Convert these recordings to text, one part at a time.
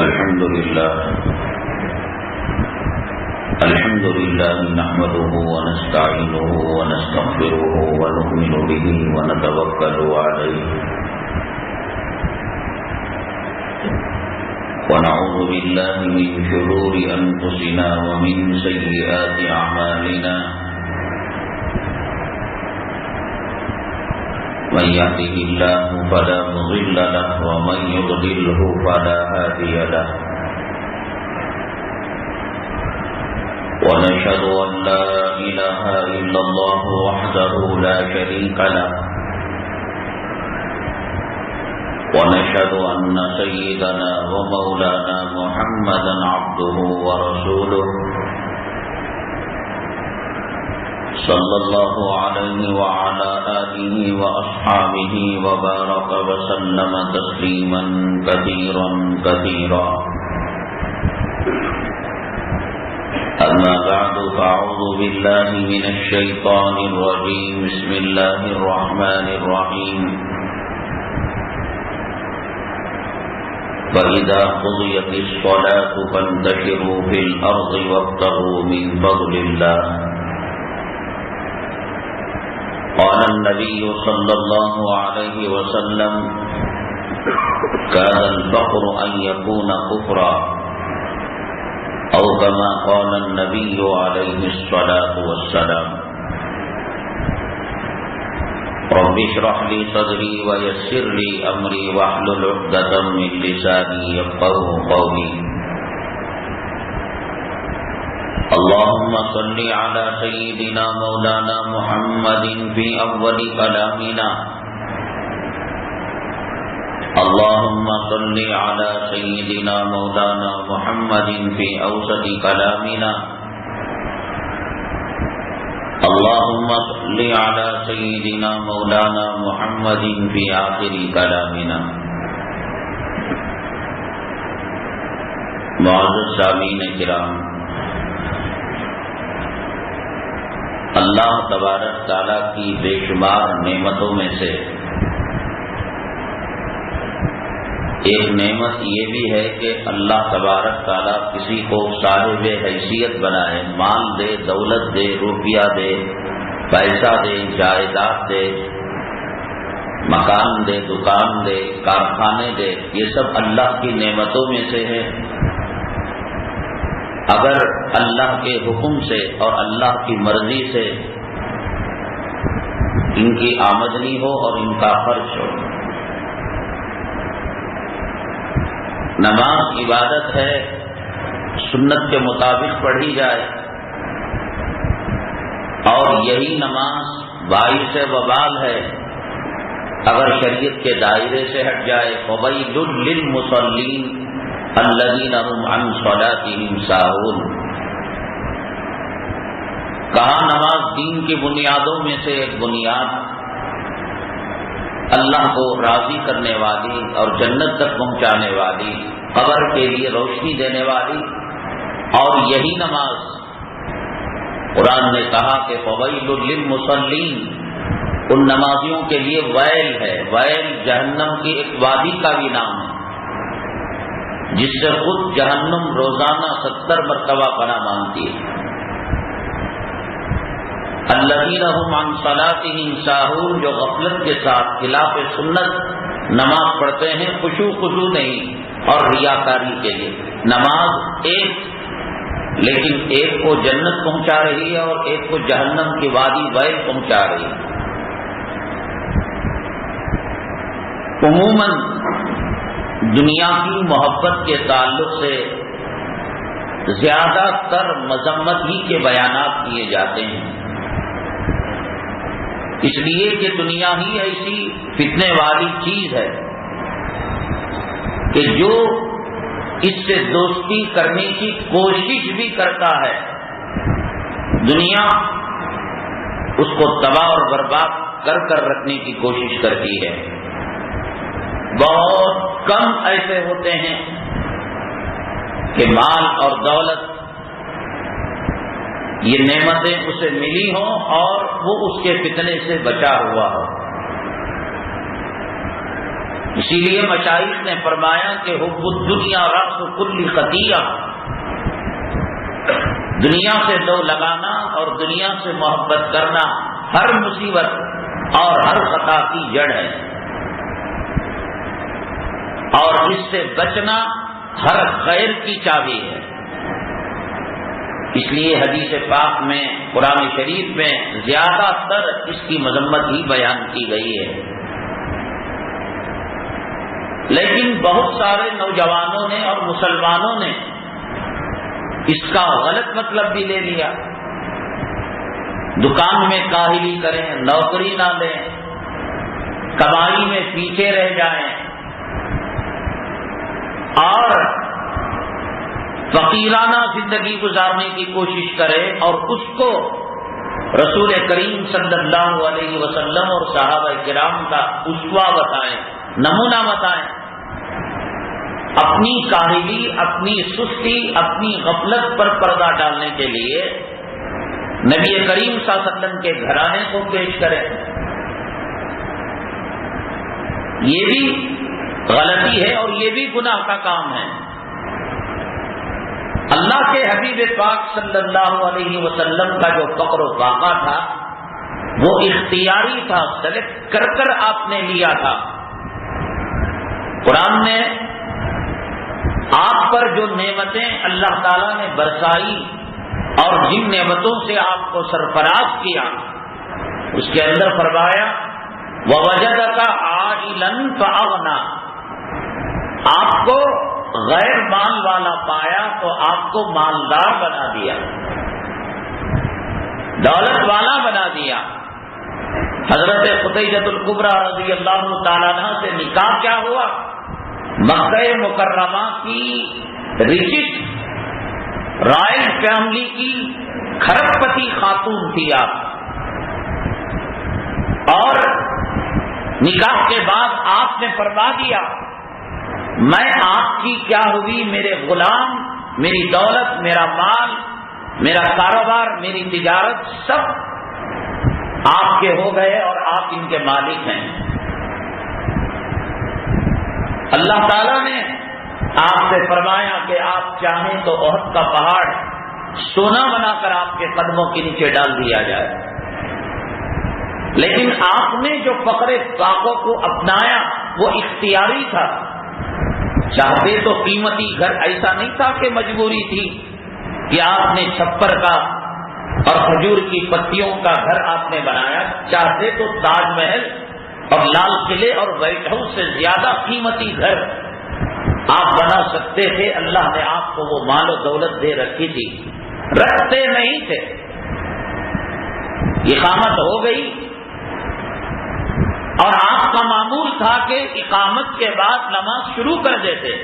الحمد لله نحمده ونستعينه ونستغفره ونؤمن به ونتوكل عليه ونعوذ بالله من شرور أنفسنا ومن سيئات أعمالنا من يهده الله فلا مضل له ومن يضلله فلا هادي له ونشهد أن لا إله إلا الله وحده لا شريك له ونشهد أن سيدنا ومولانا محمدا عبده ورسوله صلى الله عليه وعلى آله وأصحابه وبارك وسلم تسليما كثيرا كثيرا أما بعد فأعوذ بالله من الشيطان الرجيم بسم الله الرحمن الرحيم فإذا قضيت الصلاة فانتشروا في الأرض وابتغوا من فضل الله قال النبي صلى الله عليه وسلم كاد الفقر أن يكون كفرا أو كما قال النبي عليه الصلاة والسلام رب اشرح لي صدري ويسر لي أمري واحلل عقدة من لساني يفقهوا قولي اللهم صل على سيدنا مولانا محمد في أول كلامنا اللهم صل على سيدنا مولانا محمد في أوسط كلامنا اللهم صل على سيدنا مولانا محمد في آخر كلامنا معزز سامعین کرام، اللہ تبارک تعالیٰ کی بے شمار نعمتوں میں سے ایک نعمت یہ بھی ہے کہ اللہ تبارک تعالیٰ کسی کو صاحب حیثیت بنائے، مال دے، دولت دے، روپیہ دے، پیسہ دے، جائیداد دے، مکان دے، دکان دے، کارخانے دے، یہ سب اللہ کی نعمتوں میں سے ہے اگر اللہ کے حکم سے اور اللہ کی مرضی سے ان کی آمدنی ہو اور ان کا خرچ ہو۔ نماز عبادت ہے، سنت کے مطابق پڑھی جائے، اور یہی نماز باعث وبال ہے اگر شریعت کے دائرے سے ہٹ جائے۔ فویل للمصلین الذین هم عن صلاتهم ساہون، کہا نماز دین کی بنیادوں میں سے ایک بنیاد، اللہ کو راضی کرنے والی اور جنت تک پہنچانے والی، قبر کے لیے روشنی دینے والی، اور یہی نماز قرآن نے کہا کہ فویل للمصلین، ان نمازیوں کے لیے ویل ہے۔ ویل جہنم کی ایک وادی کا بھی نام ہے جس سے خود جہنم روزانہ 70 مرتبہ پناہ مانگتی ہے۔ الذین هم عن صلاتهم ساہون، جو غفلت کے ساتھ خلاف سنت نماز پڑھتے ہیں، خشوع خضوع نہیں اور ریاکاری کے لیے۔ نماز ایک، لیکن ایک کو جنت پہنچا رہی ہے اور ایک کو جہنم کی وادی ویل پہنچا رہی ہے۔ عموماً دنیا کی محبت کے تعلق سے زیادہ تر مذمت ہی کے بیانات کیے جاتے ہیں، اس لیے کہ دنیا ہی ایسی فتنے والی چیز ہے کہ جو اس سے دوستی کرنے کی کوشش بھی کرتا ہے، دنیا اس کو تباہ اور برباد کر رکھنے کی کوشش کرتی ہے۔ بہت کم ایسے ہوتے ہیں کہ مال اور دولت یہ نعمتیں اسے ملی ہوں اور وہ اس کے فتنے سے بچا ہوا ہو۔ اسی لیے مشائخ نے فرمایا کہ حب الدنیا رأس کل خطیہ، دنیا سے دو لگانا اور دنیا سے محبت کرنا ہر مصیبت اور ہر خطا کی جڑ ہے، اور اس سے بچنا ہر خیر کی چابی ہے۔ اس لیے حدیث پاک میں، قرآن شریف میں زیادہ تر اس کی مذمت ہی بیان کی گئی ہے، لیکن بہت سارے نوجوانوں نے اور مسلمانوں نے اس کا غلط مطلب بھی لے لیا۔ دکان میں کاہلی کریں، نوکری نہ لیں، کمائی میں پیچھے رہ جائیں اور فقیرانہ زندگی گزارنے کی کوشش کریں، اور اس کو رسول کریم صلی اللہ علیہ وسلم اور صحابہ کرام کا اسوہ بتائیں، نمونہ بتائیں۔ اپنی کاہلی، اپنی سستی، اپنی غفلت پر پردہ ڈالنے کے لیے نبی کریم صلی اللہ علیہ وسلم کے گھرانے کو پیش کریں، یہ بھی غلطی ہے اور یہ بھی گناہ کا کام ہے۔ اللہ کے حبیب پاک صلی اللہ علیہ وسلم کا جو فقر و فاقہ تھا وہ اختیاری تھا، سلیکٹ کر کر آپ نے لیا تھا۔ قرآن نے آپ پر جو نعمتیں اللہ تعالیٰ نے برسائی اور جن نعمتوں سے آپ کو سرفراز کیا، اس کے اندر فرمایا وَوَجَدَكَ عَائِلًا فَأَغْنَىٰ، آپ کو غیر مال والا پایا تو آپ کو مالدار بنا دیا، دولت والا بنا دیا۔ حضرت خدیجہ الکبریٰ رضی اللہ تعالیٰ عنہ سے نکاح کیا ہوا؟ مکہ مکرمہ کی ریچسٹ رائل فیملی کی کھرب پتی خاتون تھی آپ، اور نکاح کے بعد آپ نے فرما دیا میں آپ کی کیا ہوئی، میرے غلام، میری دولت، میرا مال، میرا کاروبار، میری تجارت سب آپ کے ہو گئے اور آپ ان کے مالک ہیں۔ اللہ تعالیٰ نے آپ سے فرمایا کہ آپ چاہیں تو احد کا پہاڑ سونا بنا کر آپ کے قدموں کے نیچے ڈال دیا جائے، لیکن آپ نے جو فقر فاقوں کو اپنایا وہ اختیاری تھا۔ چاہتے تو قیمتی گھر، ایسا نہیں تھا کہ مجبوری تھی کہ آپ نے چھپر کا اور کھجور کی پتیوں کا گھر آپ نے بنایا، چاہتے تو تاج محل اور لال قلعے اور وائٹ ہاؤس سے زیادہ قیمتی گھر آپ بنا سکتے تھے۔ اللہ نے آپ کو وہ مال و دولت دے رکھی تھی، رکھتے نہیں تھے۔ اقامت ہو گئی اور آپ کا معمول تھا کہ اقامت کے بعد نماز شروع کر دیتے،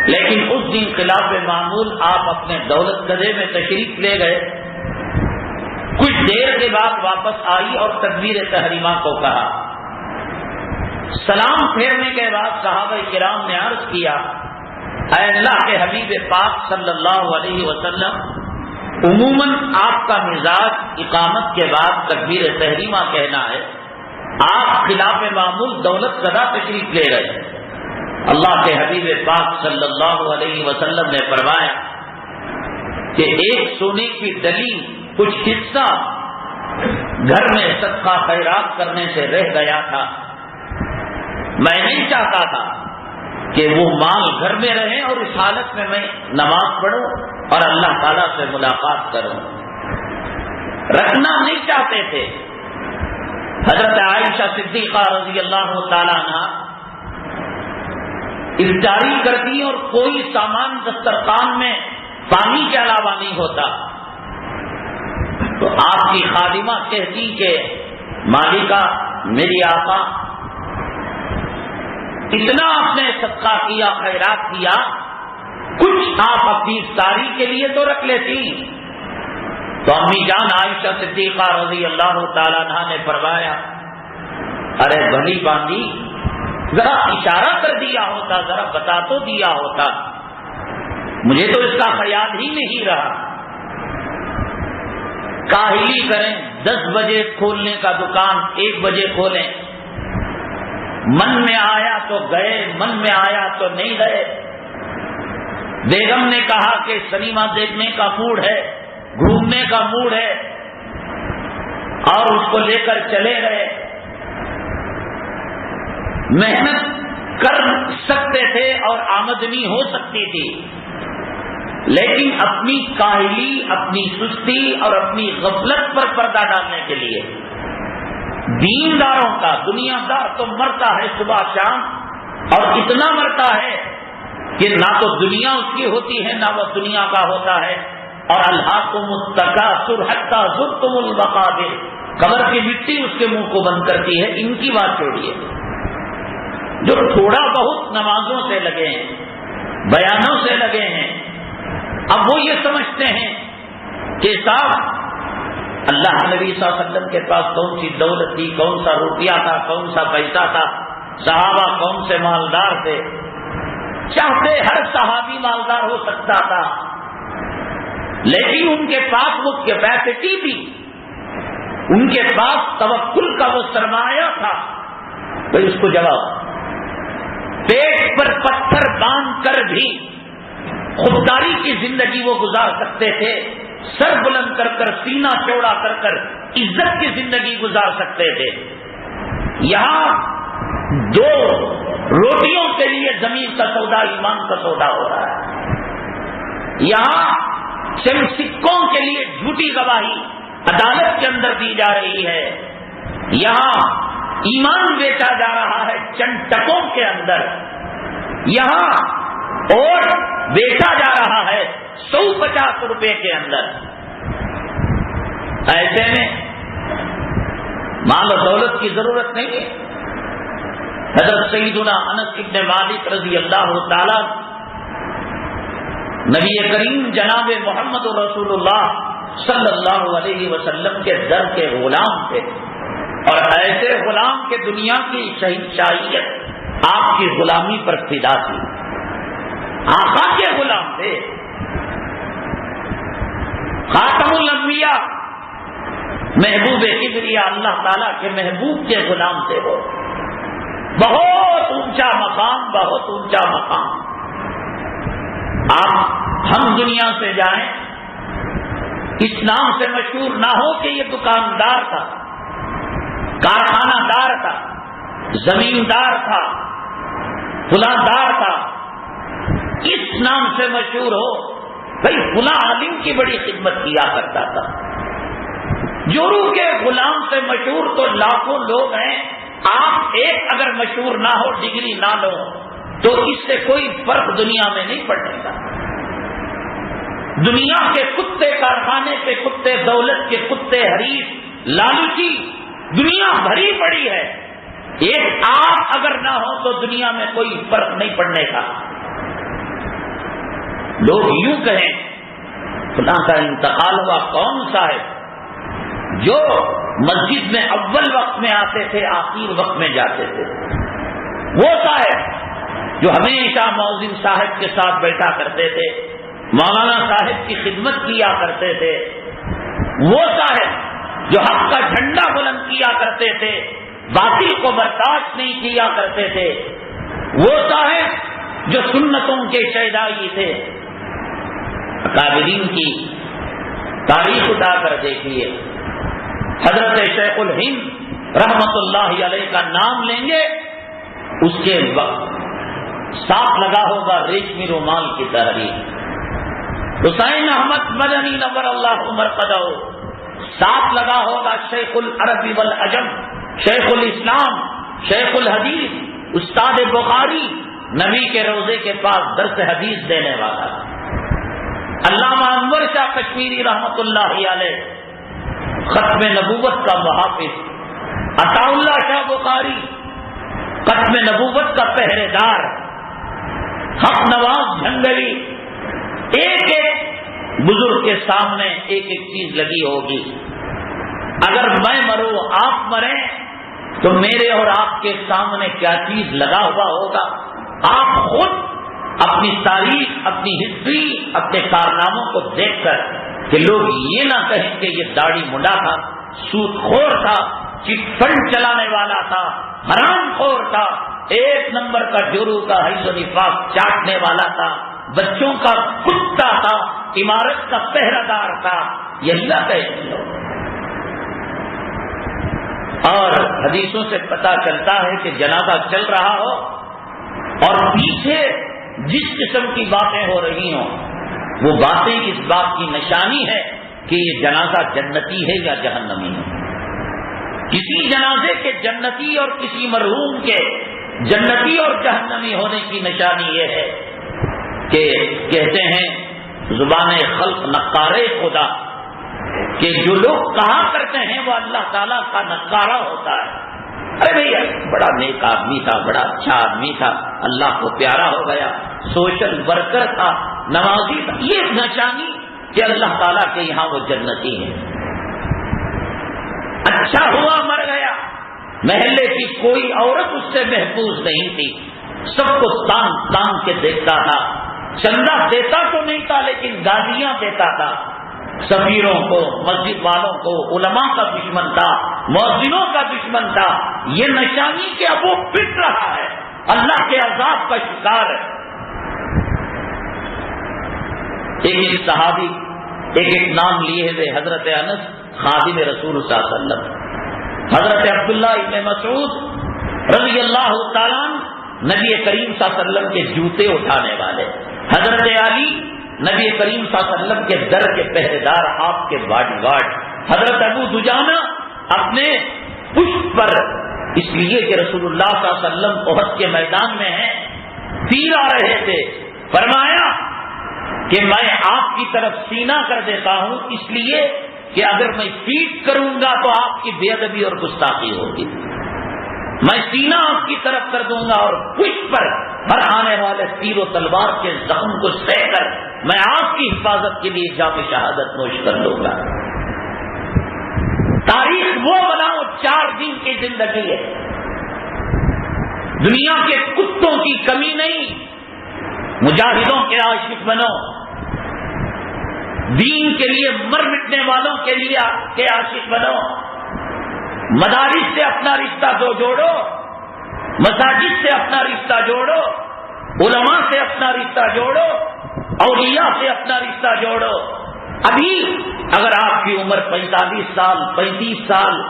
لیکن اس دن خلاف معمول آپ اپنے دولت گدھے میں تشریف لے گئے۔ کچھ دیر کے بعد واپس آئی اور تکبیر تحریمہ کو کہا۔ سلام پھیرنے کے بعد صحابہ کرام نے عرض کیا اے اللہ کے حبیب پاک صلی اللہ علیہ وسلم، عموماً آپ کا مزاج اقامت کے بعد تکبیر تحریمہ کہنا ہے، آپ خلاف معمول دولت زدہ تشریف لے گئے۔ اللہ کے حبیب پاک صلی اللہ علیہ وسلم نے فرمایا کہ ایک سونے کی ڈلی کچھ حصہ گھر میں صدقہ خیرات کرنے سے رہ گیا تھا، میں نہیں چاہتا تھا کہ وہ مال گھر میں رہے اور اس حالت میں میں نماز پڑھوں اور اللہ تعالیٰ سے ملاقات کروں، رکھنا نہیں چاہتے تھے۔ حضرت عائشہ صدیقہ رضی اللہ تعالیٰ عنہ افطاری کرتی اور کوئی سامان دسترخوان میں پانی کے علاوہ نہیں ہوتا، تو آپ کی خادمہ کہتی کہ مالکہ، میری آقا، اتنا آپ نے صدقہ کیا، خیرات کیا، کچھ آپ اپنی افطاری کے لیے تو رکھ لیتی۔ تو امی جان عائشہ صدیقہ رضی اللہ تعالیٰ عنہ نے فرمایا ارے بھلی باندھی، ذرا اشارہ کر دیا ہوتا، ذرا بتا تو دیا ہوتا، مجھے تو اس کا خیال ہی نہیں رہا۔ کاہلی کریں، 10 بجے کھولنے کا دکان 1 بجے کھولیں، من میں آیا تو گئے، من میں آیا تو نہیں گئے۔ بیگم نے کہا کہ سنیما دیکھنے کا موڈ ہے، گھومنے کا موڈ ہے، اور اس کو لے کر چلے گئے۔ محنت کر سکتے تھے اور آمدنی ہو سکتی تھی، لیکن اپنی کاہلی، اپنی سستی اور اپنی غفلت پر پردہ ڈالنے کے لیے دینداروں کا، دنیا دار تو مرتا ہے صبح شام، اور اتنا مرتا ہے کہ نہ تو دنیا اس کی ہوتی ہے نہ وہ دنیا کا ہوتا ہے۔ اور الہاکم التکاثر حتی زرتم المقابر، قبر کی مٹی اس کے منہ کو بند کرتی ہے۔ ان کی بات چھوڑیے، جو تھوڑا بہت نمازوں سے لگے ہیں، بیانوں سے لگے ہیں، اب وہ یہ سمجھتے ہیں کہ صاحب اللہ نبی صلی اللہ علیہ وسلم کے پاس کون سی دولت تھی، کون سا روپیہ تھا، کون سا پیسہ تھا، صحابہ کون سے مالدار تھے۔ چاہتے ہر صحابی مالدار ہو سکتا تھا، لیکن ان کے پاس وہ کیپیسٹی تھی، ان کے پاس توکل کا وہ سرمایہ تھا۔ بھائی اس کو جواب، پیٹ پر پتھر باندھ کر بھی خودداری کی زندگی وہ گزار سکتے تھے، سر بلند کر کر، سینہ چوڑا کر کر عزت کی زندگی گزار سکتے تھے۔ یہاں دو روٹیوں کے لیے زمین کا سودا، ایمان کا سودا ہو رہا ہے۔ یہاں چند سکوں کے لیے جھوٹی گواہی عدالت کے اندر دی جا رہی ہے۔ یہاں ایمان بیچا جا رہا ہے چند ٹکوں کے اندر۔ یہاں اور بیچا جا رہا ہے 150 روپے کے اندر۔ ایسے میں مال و دولت کی ضرورت نہیں ہے۔ حضرت سیدنا انس بن مالک رضی اللہ تعالی نبی کریم جناب محمد رسول اللہ صلی اللہ علیہ وسلم کے در کے غلام تھے، اور ایسے غلام کے دنیا کی شہنشاہیت آپ کی غلامی پر فدا تھی۔ آقا کے غلام تھے، خاتم الانبیاء، محبوب کبریا، اللہ تعالیٰ کے محبوب کے غلام تھے۔ وہ بہت اونچا مقام، بہت اونچا مقام۔ آپ ہم دنیا سے جائیں، اس نام سے مشہور نہ ہو کہ یہ دکاندار تھا، کارخانہ دار تھا، زمیندار تھا، فلاں دار تھا، اس نام سے مشہور ہو بھائی فلاں عالم کی بڑی خدمت کیا کرتا تھا۔ جورو کے غلام سے مشہور تو لاکھوں لوگ ہیں، آپ ایک اگر مشہور نہ ہو، ڈگری نہ لو، تو اس سے کوئی فرق دنیا میں نہیں پڑنے گا۔ دنیا کے کتے کارخانے کے کتے، دولت کے کتے، حریف، لالچی دنیا بھری پڑی ہے، ایک آپ اگر نہ ہو تو دنیا میں کوئی فرق نہیں پڑنے کا۔ لوگ یوں کہیں فلاں کا انتقال ہوا، کون سا ہے جو مسجد میں اول وقت میں آتے تھے، آخر وقت میں جاتے تھے؟ وہ صاحب جو ہمیشہ مؤذن صاحب کے ساتھ بیٹھا کرتے تھے، مولانا صاحب کی خدمت کیا کرتے تھے، وہ صاحب جو حق کا جھنڈا بلند کیا کرتے تھے، باطل کو برداشت نہیں کیا کرتے تھے، وہ صاحب جو سنتوں کے شہدائی تھے۔ اکابرین کی تاریخ اٹھا کر دیکھیے، حضرت شیخ الہند رحمت اللہ علیہ کا نام لیں گے، اس کے وقت ساتھ لگا ہوگا ریشمی رومال کی تحریر۔ حسین احمد مدنی نور اللہ مرقدہ، ساتھ لگا ہوگا شیخ العربی والعجم، شیخ الاسلام، شیخ الحدیث، استاد بخاری، نبی کے روضے کے پاس درس حدیث دینے والا۔ علامہ انور شاہ کشمیری رحمت اللہ علیہ ختم نبوت کا محافظ، عطا اللہ شاہ بخاری ختم نبوت کا پہرے دار، حق نواز جھنگری، ایک ایک بزرگ کے سامنے ایک ایک چیز لگی ہوگی۔ اگر میں مروں، آپ مریں، تو میرے اور آپ کے سامنے کیا چیز لگا ہوا ہوگا؟ آپ خود اپنی تاریخ، اپنی ہسٹری، اپنے کارناموں کو دیکھ کر کہ لوگ یہ نہ کہیں کہ یہ داڑھی منڈا تھا، سود خور تھا، چٹ فنڈ چلانے والا تھا، حرام خور تھا، 1 نمبر کا جورو کا حیض و نفاس چاٹنے والا تھا، بچوں کا کتا تھا، عمارت کا پہرہ دار تھا، یہی نہ کہیں لوگ۔ اور حدیثوں سے پتہ چلتا ہے کہ جنازہ چل رہا ہو اور پیچھے جس قسم کی باتیں ہو رہی ہوں، وہ باتیں اس بات کی نشانی ہے کہ یہ جنازہ جنتی ہے یا جہنمی ہے۔ کسی جنازے کے جنتی اور کسی مرحوم کے جنتی اور جہنمی ہونے کی نشانی یہ ہے کہ کہتے ہیں زبان خلق نقارے خدا، کہ جو لوگ کہا کرتے ہیں وہ اللہ تعالیٰ کا نقارہ ہوتا ہے۔ ارے بھیا بڑا نیک آدمی تھا، بڑا اچھا آدمی تھا، اللہ کو پیارا ہو گیا، سوشل ورکر تھا، نمازی تھا، یہ نشانی کہ اللہ تعالیٰ کے یہاں وہ جنتی ہے۔ اچھا ہوا مر گیا، محلے کی کوئی عورت اس سے محفوظ نہیں تھی، سب کو تان تان کے دیکھتا تھا، چندہ دیتا تو نہیں تھا لیکن گالیاں دیتا تھا، سفیروں کو، مسجد والوں کو، علماء کا دشمن تھا، مؤذنوں کا دشمن تھا۔ یہ نشانی کہ اب وہ پٹ رہا ہے، اللہ کے عذاب کا شکار ہے۔ ایک صحابی ایک نام لیے ہوئے حضرت انس خادم رسول صلی اللہ علیہ وسلم، حضرت عبداللہ ابن مسعود رضی اللہ تعالیٰ نبی کریم صلی اللہ علیہ وسلم کے جوتے اٹھانے والے، حضرت علی نبی کریم صلی اللہ علیہ وسلم کے در کے پہرے دار، آپ کے باڈی گارڈ، حضرت ابو دجانہ اپنے پشت پر، اس لیے کہ رسول اللہ صلی اللہ علیہ وسلم احد کے میدان میں ہیں، تیر آ رہے تھے، فرمایا کہ میں آپ کی طرف سینہ کر دیتا ہوں اس لیے کہ اگر میں فیٹ کروں گا تو آپ کی بے ادبی اور گستاخی ہوگی، میں سینہ آپ کی طرف کر دوں گا اور پشت پر ہر آنے والے تیر و تلوار کے زخم کو سہ کر میں آپ کی حفاظت کے لیے جام شہادت نوش کر لوں گا۔ تاریخ وہ بناؤ 4 دن کی زندگی ہے، دنیا کے کتوں کی کمی نہیں، مجاہدوں کے عاشق بنو، دین کے لیے مر مٹنے والوں کے لیے کے عاشق بنو، مدارس سے اپنا رشتہ جوڑو، مساجد سے اپنا رشتہ جوڑو، علماء سے اپنا رشتہ جوڑو، اولیاء سے اپنا رشتہ جوڑو۔ ابھی اگر آپ کی عمر 45 سال، 35 سال،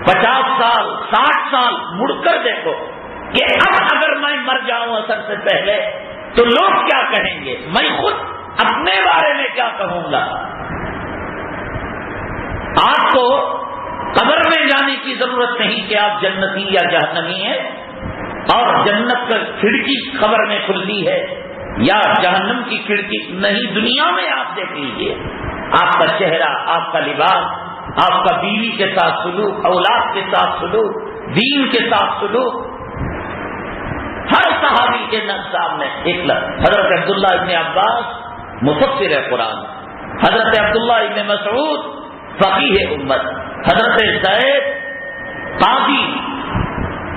50 سال، 60 سال، مڑ کر دیکھو کہ اب اگر میں مر جاؤں اثر سے پہلے تو لوگ کیا کہیں گے، میں خود اپنے بارے میں کیا کہوں گا۔ آپ کو قبر میں جانے کی ضرورت نہیں کہ آپ جنتی یا جہنمی ہیں، اور جنت کا کھڑکی قبر میں کھلتی ہے یا جہنم کی کھڑکی نہیں، دنیا میں آپ دیکھ لیجئے، آپ کا چہرہ، آپ کا لباس، آپ کا بیوی کے ساتھ سلوک، اولاد کے ساتھ سلوک، دین کے ساتھ سلوک، ہر صحابی کے سامنے ایک حضرت عبداللہ ابن عباس مفسر قرآن، حضرت عبداللہ ابن مسعود فقیہ امت، حضرت زید قاضی،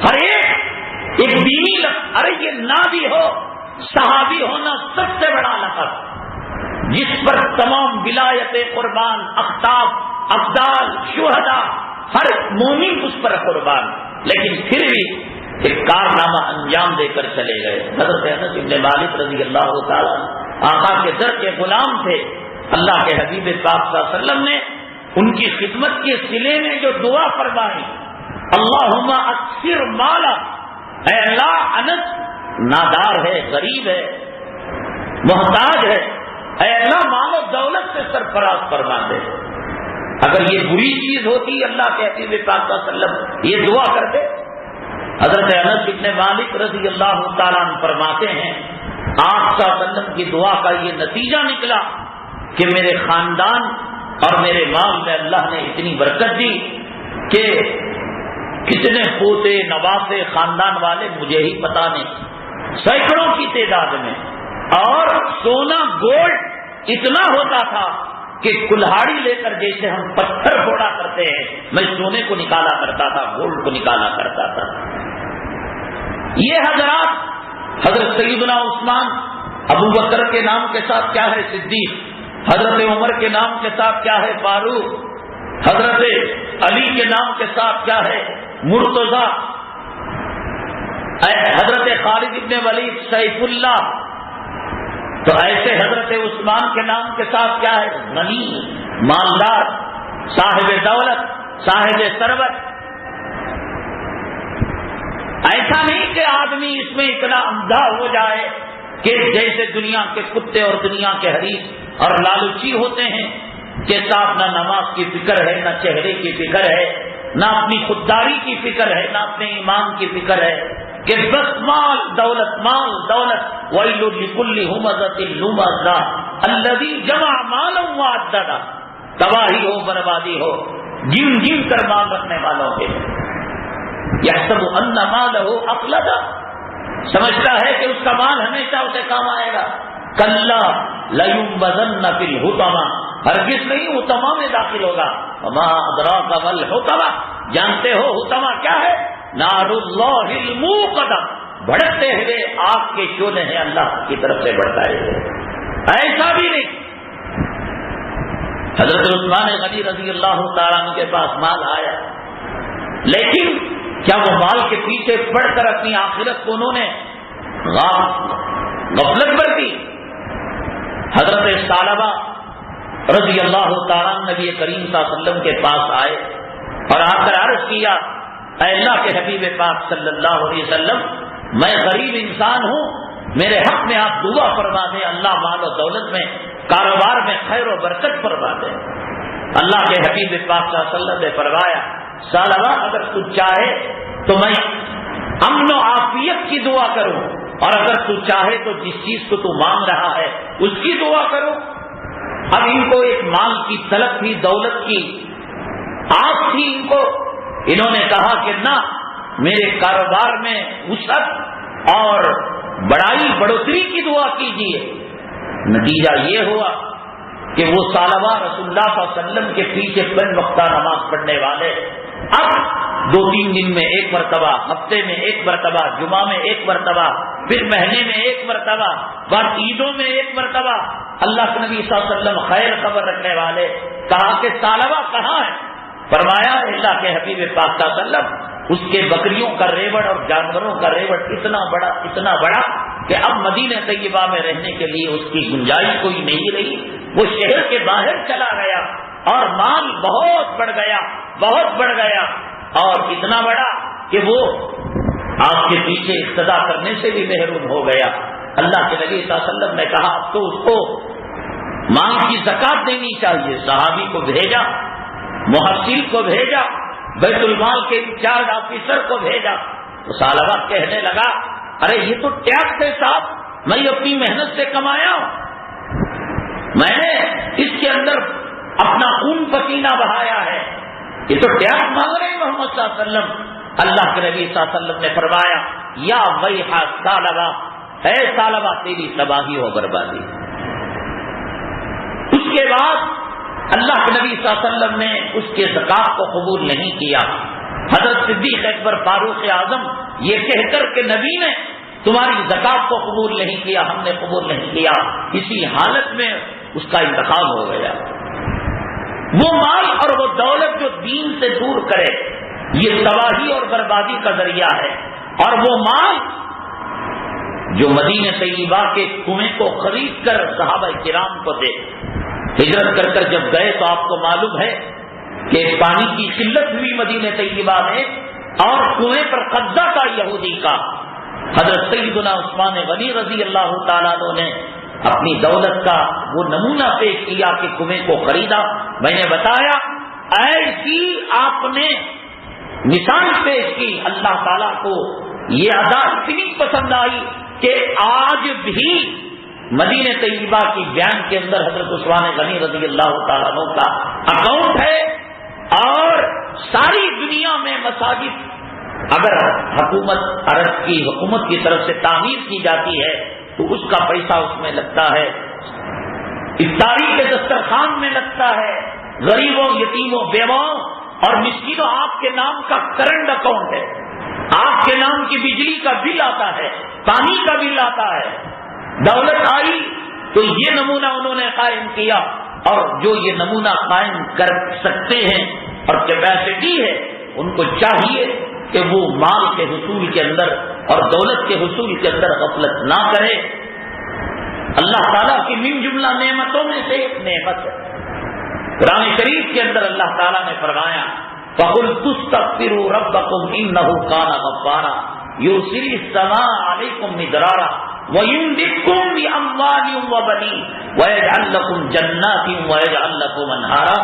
ہر ایک دینی ارے یہ نہ بھی ہو، صحابی ہونا سب سے بڑا لقب جس پر تمام ولایت قربان، اقطاب، ابدال، شہداء، ہر مومن اس پر قربان، لیکن پھر بھی ایک کارنامہ انجام دے کر چلے گئے۔ حضرت انس بن مالک رضی اللہ تعالیٰ آقا کے در کے غلام تھے، اللہ کے حبیب پاک صلی اللہ علیہ وسلم نے ان کی خدمت کے صلے میں جو دعا فرمائی، اللہم اکثر مالا، اے اللہ انس نادار ہے، غریب ہے، محتاج ہے، اے اللہ مال و دولت سے سرفراز فرما دے۔ اگر یہ بری چیز ہوتی اللہ کے حبیب پاک صلی اللہ علیہ وسلم یہ دعا کرتے۔ حضرت انس بن مالک رضی اللہ تعالیٰ عنہ فرماتے ہیں آپ صلی اللہ علیہ وسلم کی دعا کا یہ نتیجہ نکلا کہ میرے خاندان اور میرے مال میں اللہ نے اتنی برکت دی کہ کتنے پوتے نواسے خاندان والے مجھے ہی پتا نہیں، سینکڑوں کی تعداد میں، اور سونا گولڈ اتنا ہوتا تھا کہ کلہاڑی لے کر جیسے ہم پتھر پھوڑا کرتے ہیں، میں سونے کو نکالا کرتا تھا، گولڈ کو نکالا کرتا تھا۔ یہ حضرات، حضرت سیدنا عثمان ابو بکر کے نام کے ساتھ کیا ہے صدیق، حضرت عمر کے نام کے ساتھ کیا ہے فاروق، حضرت علی کے نام کے ساتھ کیا ہے مرتضی، حضرت خالد ابن ولید سیف اللہ، تو ایسے حضرت عثمان کے نام کے ساتھ کیا ہے؟ غنی، مالدار، صاحب دولت، صاحب ثروت۔ ایسا نہیں کہ آدمی اس میں اتنا اندھا ہو جائے کہ جیسے دنیا کے کتے اور دنیا کے حریص اور لالچی ہوتے ہیں کہ صاحب نہ نماز کی فکر ہے، نہ چہرے کی فکر ہے، نہ اپنی خودداری کی فکر ہے، نہ اپنے ایمان کی فکر ہے، کہ بس مال دولت مال دولت۔ وَيْلٌ لِكُلِّ هُمَزَةٍ لُمَزَةٍ الَّذِي جَمَعَ مَالًا وَعَدَّدَهُ۔ تباہی ہو، بربادی ہو گن گن کر مال رکھنے والوں کے۔ يَحْسَبُ أَنَّ مَالَهُ أَخْلَدَهُ، سمجھتا ہے کہ اس کا مال ہمیشہ اسے کام آئے گا۔ کَلَّا لَيُنبَذَنَّ فِي الْحُطَمَةِ، ہرگز نہیں حطمہ میں داخل ہوگا۔ وَمَا أَدْرَاكَ مَا الْحُطَمَةُ، جانتے ہو حطمہ کیا ہے؟ نار اللہ الموقدہ، بھڑکتے ہوئے آگ کے شعلے ہیں اللہ کی طرف سے بڑھتا ہے۔ ایسا بھی نہیں۔ حضرت عثمان غنی رضی اللہ تعالیٰ عنہ کے پاس مال آیا، لیکن کیا وہ مال کے پیچھے پڑ کر اپنی آخرت کو انہوں نے غفلت برتی؟ حضرت ثعلبہ رضی اللہ تعالیٰ عنہ نبی کریم صلی اللہ علیہ وسلم کے پاس آئے اور آ کر عرض کیا، اے اللہ کے حبیب پاک صلی اللہ علیہ وسلم، میں غریب انسان ہوں، میرے حق میں آپ دعا فرما دیں، اللہ مال و دولت میں، کاروبار میں خیر و برکت فرما دیں۔ اللہ کے حبیب پاک صلی اللہ علیہ وسلم نے فرمایا، ثعلبہ اگر تو چاہے تو میں امن و عافیت کی دعا کروں، اور اگر تو چاہے تو جس چیز کو تو مانگ رہا ہے اس کی دعا کروں۔ اب ان کو ایک مال کی طلب تھی، دولت کی آس تھی ان کو۔ انہوں نے کہا کہ نہ، میرے کاروبار میں وسعت اور بڑھوتری کی دعا کیجیے۔ نتیجہ یہ ہوا کہ وہ ثعلبہ رسول اللہ صلی اللہ علیہ وسلم کے پیچھے بن وقتہ نماز پڑھنے والے اب 2-3 دن میں ایک مرتبہ، ہفتے میں ایک مرتبہ، جمعہ میں ایک مرتبہ، پھر مہینے میں ایک مرتبہ، بعد عیدوں میں ایک مرتبہ، اللہ کے نبی صلی اللہ علیہ وسلم خیر خبر رکھنے والے۔ کہا کہ ثعلبہ کہاں ہے؟ فرمایا اللہ کے حبیب پاک صلی اللہ علیہ وسلم، اس کے بکریوں کا ریوڑ اور جانوروں کا ریوڑ اتنا بڑا کہ اب مدینہ طیبہ میں رہنے کے لیے اس کی گنجائش کوئی نہیں رہی، وہ شہر کے باہر چلا گیا اور مال بہت بڑھ گیا اور اتنا بڑا کہ وہ آپ کے پیچھے اقتدا کرنے سے بھی محروم ہو گیا۔ اللہ کے نبی صلی اللہ علیہ وسلم نے کہا اب تو اس کو مال کی زکات دینی چاہیے۔ صحابی کو بھیجا، محصل کو بھیجا، بیت المال کے انچارج آفیسر کو بھیجا، تو ثعلبہ کہنے لگا، ارے یہ تو ٹیکس ہے صاحب، میں اپنی محنت سے کمایا ہوں، میں نے اس کے اندر اپنا خون پسینہ بہایا ہے، یہ تو ٹیکس مانگ رہے ہیں محمد صلی اللہ علیہ وسلم۔ اللہ کے نبی صلی اللہ علیہ وسلم نے فرمایا، یا ویحا ثعلبہ، اے ثعلبہ تیری تباہی ہو، بربادی۔ اس کے بعد اللہ کے نبی صلی اللہ علیہ وسلم نے اس کے زکات کو قبول نہیں کیا۔ حضرت صدیق اکبر فاروق اعظم یہ کہہ کر کہ نبی نے تمہاری زکات کو قبول نہیں کیا، ہم نے قبول نہیں کیا، اسی حالت میں اس کا انتقال ہو گیا۔ وہ مال اور وہ دولت جو دین سے دور کرے یہ تباہی اور بربادی کا ذریعہ ہے، اور وہ مال جو مدینہ طیبہ کے کنویں کو خرید کر صحابہ کرام کو دے، ہجرت کر کر جب گئے تو آپ کو معلوم ہے کہ پانی کی قلت ہوئی مدینہ طیبہ میں، اور کنویں پر قبضہ تھا یہودی کا۔ حضرت سیدنا عثمان غنی رضی اللہ تعالیٰ عنہ نے اپنی دولت کا وہ نمونہ پیش کیا کہ کنویں کو خریدا۔ میں نے بتایا ایسی آپ نے مثال پیش کی، اللہ تعالیٰ کو یہ ادا اتنی پسند آئی کہ آج بھی مدینہ طیبہ کی بیان کے اندر حضرت عثمان غنی رضی اللہ تعالیٰ عنہ کا اکاؤنٹ ہے، اور ساری دنیا میں مساجد اگر حکومت کی طرف سے تعمیر کی جاتی ہے تو اس کا پیسہ اس میں لگتا ہے، افطاری کے دسترخوان میں لگتا ہے، غریبوں، یتیموں، بیواؤں اور مسکینوں آپ کے نام کا کرنٹ اکاؤنٹ ہے، آپ کے نام کی بجلی کا بل آتا ہے، پانی کا بل آتا ہے۔ دولت آئی تو یہ نمونہ انہوں نے قائم کیا، اور جو یہ نمونہ قائم کر سکتے ہیں اور کیپیسٹی ہے ان کو چاہیے کہ وہ مال کے حصول کے اندر اور دولت کے حصول کے اندر غفلت نہ کرے۔ اللہ تعالیٰ کی من جملہ نعمتوں میں سے ایک نعمت ہے۔ قرآن شریف کے اندر اللہ تعالیٰ نے فرمایا فَقُلْتُ اسْتَغْفِرُوا رَبَّكُمْ إِنَّهُ كَانَ غَفَّارًا يُرْسِلِ السَّمَاءَ عَلَيْكُمْ مِدْرَارًا وَيُمْدِدْكُمْ بِأَمْوَالٍ وَبَنِينَ وَيَجْعَلْ لَكُمْ جَنَّاتٍ وَيَجْعَلْ لَكُمْ أَنْهَارًا۔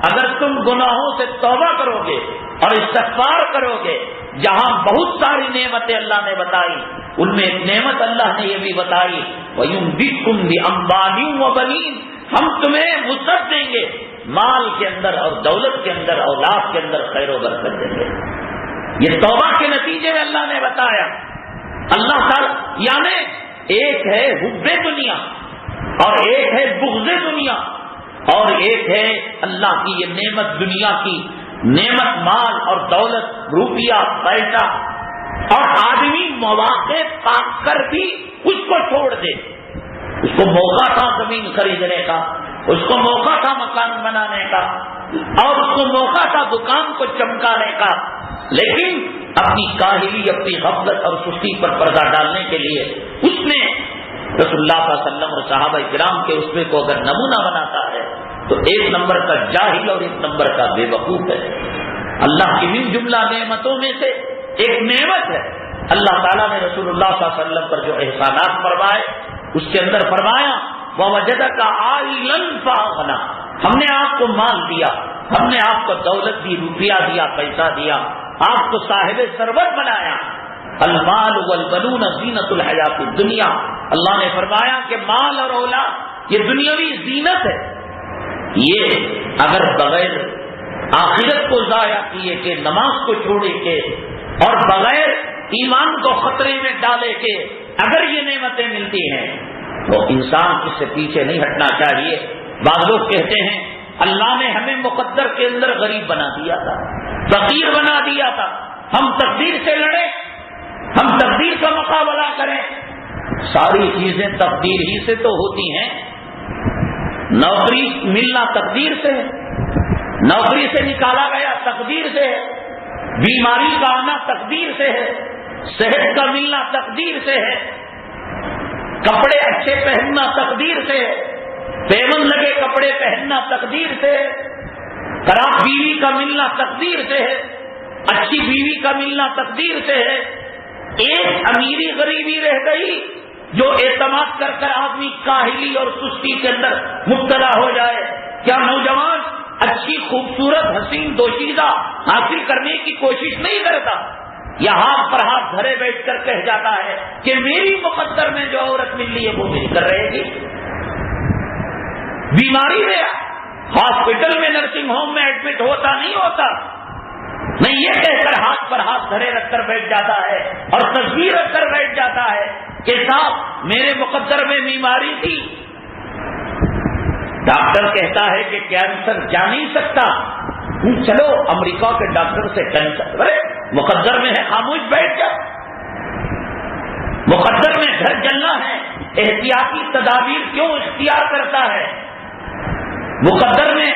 اگر تم گناہوں سے توبہ کرو گے اور استغفار کرو گے، جہاں بہت ساری نعمتیں اللہ نے بتائی، ان میں ایک نعمت اللہ نے یہ بھی بتائی وَيُمْدِدْكُمْ بِأَمْوَالٍ وَبَنِينَ، ہم تمہیں وسعت دیں گے، مال کے اندر اور دولت کے اندر، اولاد کے اندر خیر و برکت دیں گے۔ یہ توبہ کے نتیجے میں اللہ نے بتایا۔ اللہ تعالی یعنی ایک ہے حب دنیا اور ایک ہے بغض دنیا اور ایک ہے اللہ کی یہ نعمت، دنیا کی نعمت، مال اور دولت، روپیہ، پیسہ، اور آدمی مواقع پا کر بھی اس کو چھوڑ دے۔ اس کو موقع تھا زمین خریدنے کا، اس کو موقع تھا مکان بنانے کا، اور اس کو موقع تھا دکان کو چمکانے کا، لیکن اپنی کاہلی، اپنی غفلت اور سستی پر پردہ ڈالنے کے لیے اس نے رسول اللہ صلی اللہ علیہ وسلم اور صحابہ کرام کے اسوے کو اگر نمونہ بناتا ہے تو ایک نمبر کا جاہل اور ایک نمبر کا بے وقوف ہے۔ اللہ کی من جملہ نعمتوں میں سے ایک نعمت ہے اللہ تعالیٰ نے رسول اللہ صلی اللہ علیہ وسلم پر جو احسانات فرمائے، اس کے اندر فرمایا وَوَجَدَكَ عَائِلًا فَأَغْنَىٰ، ہم نے آپ کو مال دیا، ہم نے آپ کو دولت دی، روپیہ دیا، پیسہ دیا، آپ کو صاحب ثروت بنایا۔ المال والبنون زینت الحیات الدنیا، اللہ نے فرمایا کہ مال اور اولاد یہ دنیاوی زینت ہے، یہ اگر بغیر آخرت کو ضائع کیے کہ، نماز کو چھوڑے کے اور بغیر ایمان کو خطرے میں ڈالے کے اگر یہ نعمتیں ملتی ہیں تو انسان اس سے پیچھے نہیں ہٹنا چاہیے۔ بعض لوگ کہتے ہیں اللہ نے ہمیں مقدر کے اندر غریب بنا دیا تھا، فقیر بنا دیا تھا، ہم تقدیر سے لڑیں، ہم تقدیر کا مقابلہ کریں۔ ساری چیزیں تقدیر ہی سے تو ہوتی ہیں۔ نوکری ملنا تقدیر سے ہے، نوکری سے نکالا گیا تقدیر سے ہے، بیماری کا آنا تقدیر سے ہے، صحت کا ملنا تقدیر سے ہے، کپڑے اچھے پہننا تقدیر سے ہے، پیون لگے کپڑے پہننا تقدیر سے ہے، خراب بیوی کا ملنا تقدیر سے ہے، اچھی بیوی کا ملنا تقدیر سے ہے۔ ایک امیری غریبی رہ گئی جو اعتماد کر کر آدمی کاہلی اور سستی کے اندر مبتلا ہو جائے۔ کیا نوجوان اچھی خوبصورت حسین دوشیزہ حاصل کرنے کی کوشش نہیں کرتا؟ یا ہاتھ پر ہاتھ دھرے بیٹھ کر کہہ جاتا ہے کہ میری مقدر میں جو عورت مل رہی ہے وہ مل کر رہے گی؟ بیماری میں ہاسپٹل میں، نرسنگ ہوم میں ایڈمٹ ہوتا نہیں ہوتا، نہیں یہ کہہ کر ہاتھ پر ہاتھ دھرے رکھ کر بیٹھ جاتا ہے اور تصویر رکھ کر بیٹھ جاتا ہے کہ صاحب میرے مقدر میں بیماری تھی۔ ڈاکٹر کہتا ہے کہ کینسر جا نہیں سکتا، چلو امریکہ کے ڈاکٹر سے کینسر، ارے مقدر میں ہے، خاموش بیٹھ جا، مقدر میں گھر جلنا ہے، احتیاطی تدابیر کیوں اختیار کرتا ہے؟ مقدر میں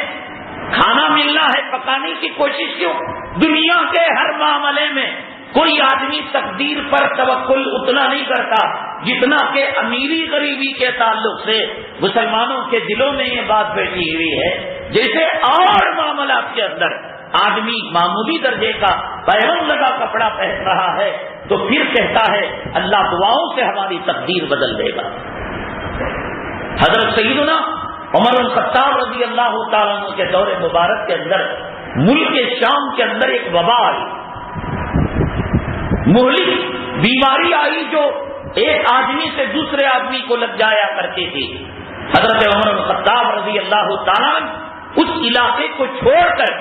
کھانا ملنا ہے، پکانے کی کوشش کیوں؟ دنیا کے ہر معاملے میں کوئی آدمی تقدیر پر توکل اتنا نہیں کرتا جتنا کہ امیری غریبی کے تعلق سے مسلمانوں کے دلوں میں یہ بات بیٹھی ہوئی ہے۔ جیسے اور معاملات کے اندر آدمی معمولی درجے کا پیون لگا کپڑا پہن رہا ہے تو پھر کہتا ہے اللہ دعاؤں سے ہماری تقدیر بدل دے گا۔ حضرت سیدنا عمر بن خطاب رضی اللہ تعالیٰ عنہ کے دور مبارک کے اندر ملک شام کے اندر ایک وبا آئی، مہلک بیماری آئی جو ایک آدمی سے دوسرے آدمی کو لگ جایا کرتی تھی۔ حضرت عمر بن خطاب رضی اللہ تعالیٰ اس علاقے کو چھوڑ کر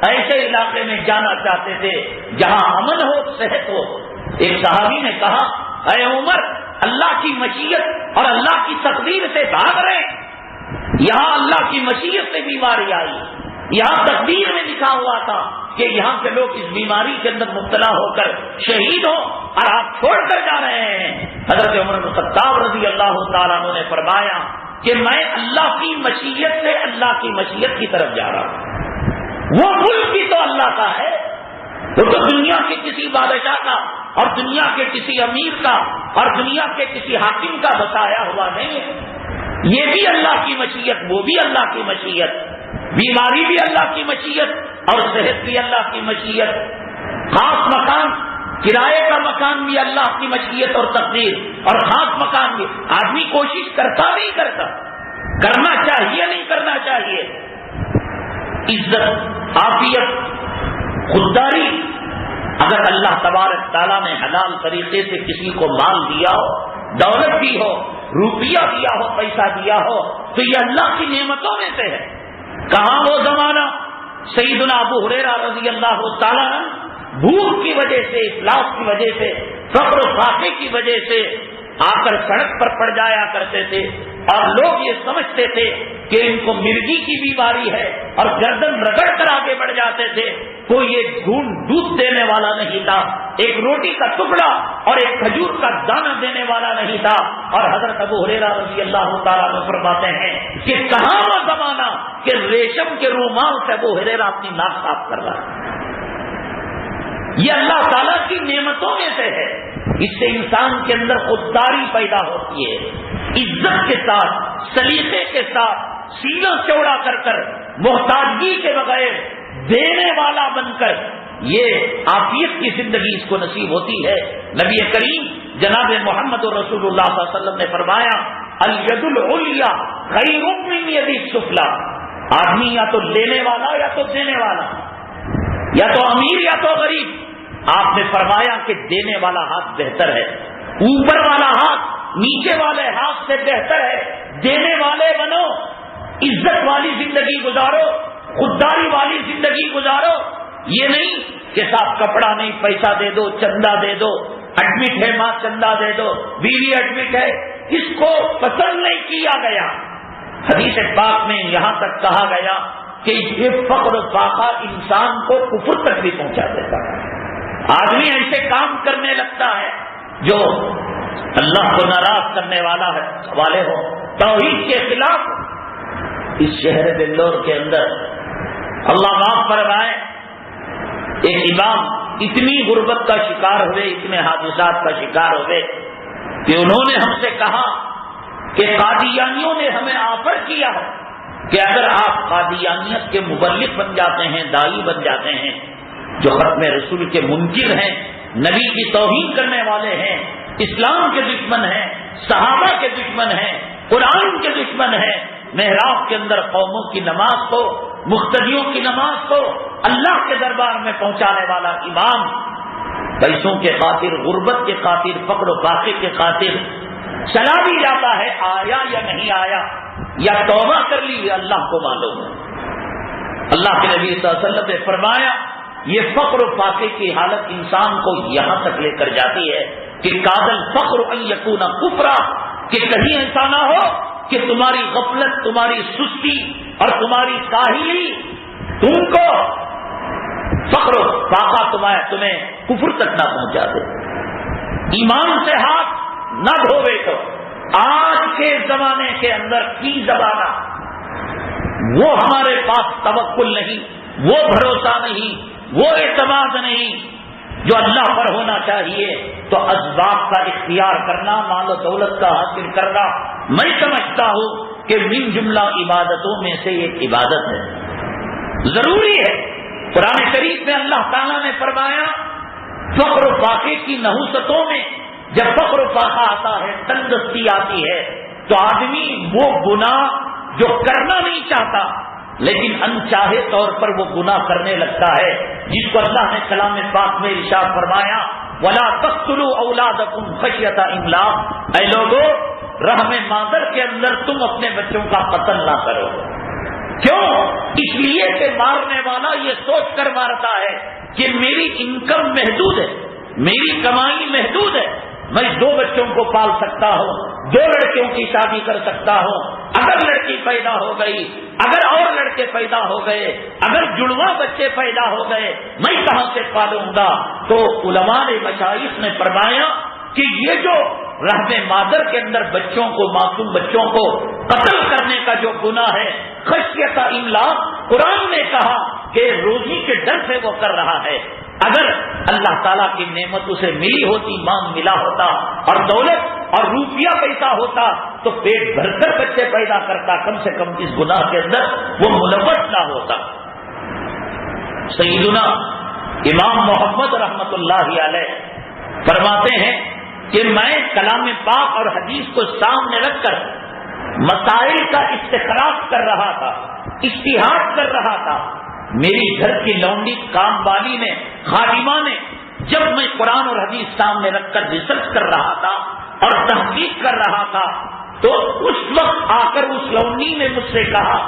ایسے علاقے میں جانا چاہتے تھے جہاں امن ہو، صحت ہو۔ ایک صحابی نے کہا اے عمر، اللہ کی مشیت اور اللہ کی تقدیر سے بھاگ رہے ہیں، یہاں اللہ کی مشیت سے بیماری آئی، یہاں تقدیر میں لکھا ہوا تھا کہ یہاں کے لوگ اس بیماری کے اندر مبتلا ہو کر شہید ہو اور آپ چھوڑ کر جا رہے ہیں۔ حضرت عمر بن خطاب رضی اللہ تعالیٰ عنہ نے فرمایا کہ میں اللہ کی مشیت سے اللہ کی مشیت کی طرف جا رہا ہوں، وہ ملک بھی تو اللہ کا ہے، وہ تو دنیا کے کسی بادشاہ کا اور دنیا کے کسی امیر کا اور دنیا کے کسی حاکم کا بتایا ہوا نہیں ہے. یہ بھی اللہ کی مشیت، وہ بھی اللہ کی مشیت، بیماری بھی اللہ کی مشیت اور صحت بھی اللہ کی مشیت، خاص مکان، کرائے کا مکان بھی اللہ کی مشیت اور تقدیر، اور خاص مکان بھی. آدمی کوشش کرتا نہیں کرتا، کرنا چاہیے نہیں کرنا چاہیے. عزت، عافیت، خودداری، اگر اللہ تبارک تعالیٰ نے حلال طریقے سے کسی کو مال دیا ہو، دولت دی ہو، روپیہ دیا ہو، پیسہ دیا ہو، تو یہ اللہ کی نعمتوں میں سے ہے. کہاں وہ زمانہ سیدنا ابو ہریرہ رضی اللہ تعالیٰ عنہ بھوک کی وجہ سے، افلاس کی وجہ سے، فقر و فاقے کی وجہ سے آ کر سڑک پر پڑ جایا کرتے تھے، اور لوگ یہ سمجھتے تھے کہ ان کو مرگی کی بیماری ہے اور گردن رگڑ کر آگے بڑھ جاتے تھے. کوئی ایک گھونٹ دودھ دینے والا نہیں تھا، ایک روٹی کا ٹکڑا اور ایک کھجور کا دانہ دینے والا نہیں تھا. اور حضرت ابو ہریرہ رضی اللہ تعالیٰ عنہ فرماتے ہیں کہ کہاں وہ زمانہ کہ ریشم کے رومال سے ابو ہریرہ اپنی ناک صاف کر رہا ہے. یہ اللہ تعالیٰ کی نعمتوں میں سے ہے. اس سے انسان کے اندر خودداری پیدا ہوتی ہے، عزت کے ساتھ، سلیقے کے ساتھ، سینہ چوڑا کر کر، محتاجگی کے بغیر، دینے والا بن کر، یہ عافیت کی زندگی اس کو نصیب ہوتی ہے. نبی کریم جناب محمد رسول اللہ صلی اللہ علیہ وسلم نے فرمایا الید العلیٰ خیر من ید السفلیٰ. آدمی یا تو لینے والا یا تو دینے والا، یا تو امیر یا تو غریب. آپ نے فرمایا کہ دینے والا ہاتھ بہتر ہے، اوپر والا ہاتھ نیچے والے ہاتھ سے بہتر ہے. دینے والے بنو، عزت والی زندگی گزارو، خودداری والی زندگی گزارو. یہ نہیں کہ صاحب کپڑا نہیں، پیسہ دے دو، چندہ دے دو، ایڈمٹ ہے ماں چندہ دے دو، بیوی ایڈمٹ ہے. اس کو پسند نہیں کیا گیا. حدیث پاک میں یہاں تک کہا گیا کہ یہ فقر و فاقہ انسان کو کفر تک بھی پہنچا دیتا ہے. آدمی ایسے کام کرنے لگتا ہے جو اللہ کو ناراض کرنے والے ہو، توحید کے خلاف. اس شہر بنگلور کے اندر اللہ معاف فرمائے ایک امام اتنی غربت کا شکار ہوئے، اتنے حادثات کا شکار ہوئے کہ انہوں نے ہم سے کہا کہ قادیانیوں نے ہمیں آفر کیا ہے کہ اگر آپ قادیانیت کے مبلغ بن جاتے ہیں، داعی بن جاتے ہیں، جو ختم رسول کے منکر ہیں، نبی کی توہین کرنے والے ہیں، اسلام کے دشمن ہیں، صحابہ کے دشمن ہیں، قرآن کے دشمن ہیں، محراب کے اندر قوموں کی نماز کو، مقتدیوں کی نماز کو اللہ کے دربار میں پہنچانے والا امام پیسوں کے خاطر، غربت کے خاطر، فقر و فاقے کے خاطر چلا بھی جاتا ہے. آیا یا نہیں آیا یا توبہ کر لی یہ اللہ کو معلوم ہے. اللہ کے نبی صلی اللہ علیہ وسلم نے فرمایا یہ فقر و فاقے کی حالت انسان کو یہاں تک لے کر جاتی ہے کہ کادل فقر ان یکون کفرا، کہ کہیں ایسا نہ ہو کہ تمہاری غفلت، تمہاری سستی اور تمہاری کاہلی تم کو فقر و فاقہ تمہیں کفر تک نہ پہنچا دے. ایمان سے ہاتھ نہ دھوے تو آج کے زمانے کے اندر کی زمانہ وہ ہمارے پاس توکل نہیں، وہ بھروسہ نہیں، وہ اعتماد نہیں جو اللہ پر ہونا چاہیے. تو اسباب کا اختیار کرنا، مال و دولت کا حاصل کرنا، میں سمجھتا ہوں کہ من جملہ عبادتوں میں سے ایک عبادت ہے، ضروری ہے. قرآن شریف میں اللہ تعالیٰ نے فرمایا فقر و فاقے کی نحوستوں میں جب فقر و فاقہ آتا ہے، تندرستی آتی ہے، تو آدمی وہ گناہ جو کرنا نہیں چاہتا لیکن انچاہے طور پر وہ گناہ کرنے لگتا ہے، جس کو اللہ نے کلام پاک میں ارشاد فرمایا وَلَا تَقْتُلُوا أَوْلَادَكُمْ خَشْيَةَ إِمْلَاقٍ. اے لوگو، رحم مادر کے اندر تم اپنے بچوں کا قتل نہ کرو. کیوں؟ اس لیے کہ مارنے والا یہ سوچ کر مارتا ہے کہ میری انکم محدود ہے، میری کمائی محدود ہے، میں 2 بچوں کو پال سکتا ہوں، 2 لڑکیوں کی شادی کر سکتا ہوں. اگر لڑکی پیدا ہو گئی، اگر اور لڑکے پیدا ہو گئے، اگر جڑواں بچے پیدا ہو گئے، میں کہاں سے پالوں گا؟ تو علماء نے مشائخ نے فرمایا کہ یہ جو رحم مادر کے اندر بچوں کو، معصوم بچوں کو قتل کرنے کا جو گناہ ہے، خشیۃ املاق، قرآن نے کہا کہ روزی کے ڈر سے وہ کر رہا ہے. اگر اللہ تعالیٰ کی نعمت اسے ملی ہوتی، مال ملا ہوتا اور دولت اور روپیہ پیسہ ہوتا تو پیٹ بھر کر بچے پیدا کرتا، کم سے کم اس گناہ کے اندر وہ ملوث نہ ہوتا۔ سیدنا امام محمد رحمت اللہ علیہ فرماتے ہیں کہ میں کلام پاک اور حدیث کو سامنے رکھ کر مسائل کا استخراج کر رہا تھا، اجتہاد کر رہا تھا۔ میری گھر کی لونڈی کام والی نے، خادمہ نے، جب میں قرآن اور حدیث سامنے رکھ کر ریسرچ کر رہا تھا اور تحقیق کر رہا تھا تو اس وقت آ کر اس لونڈی نے مجھ سے کہا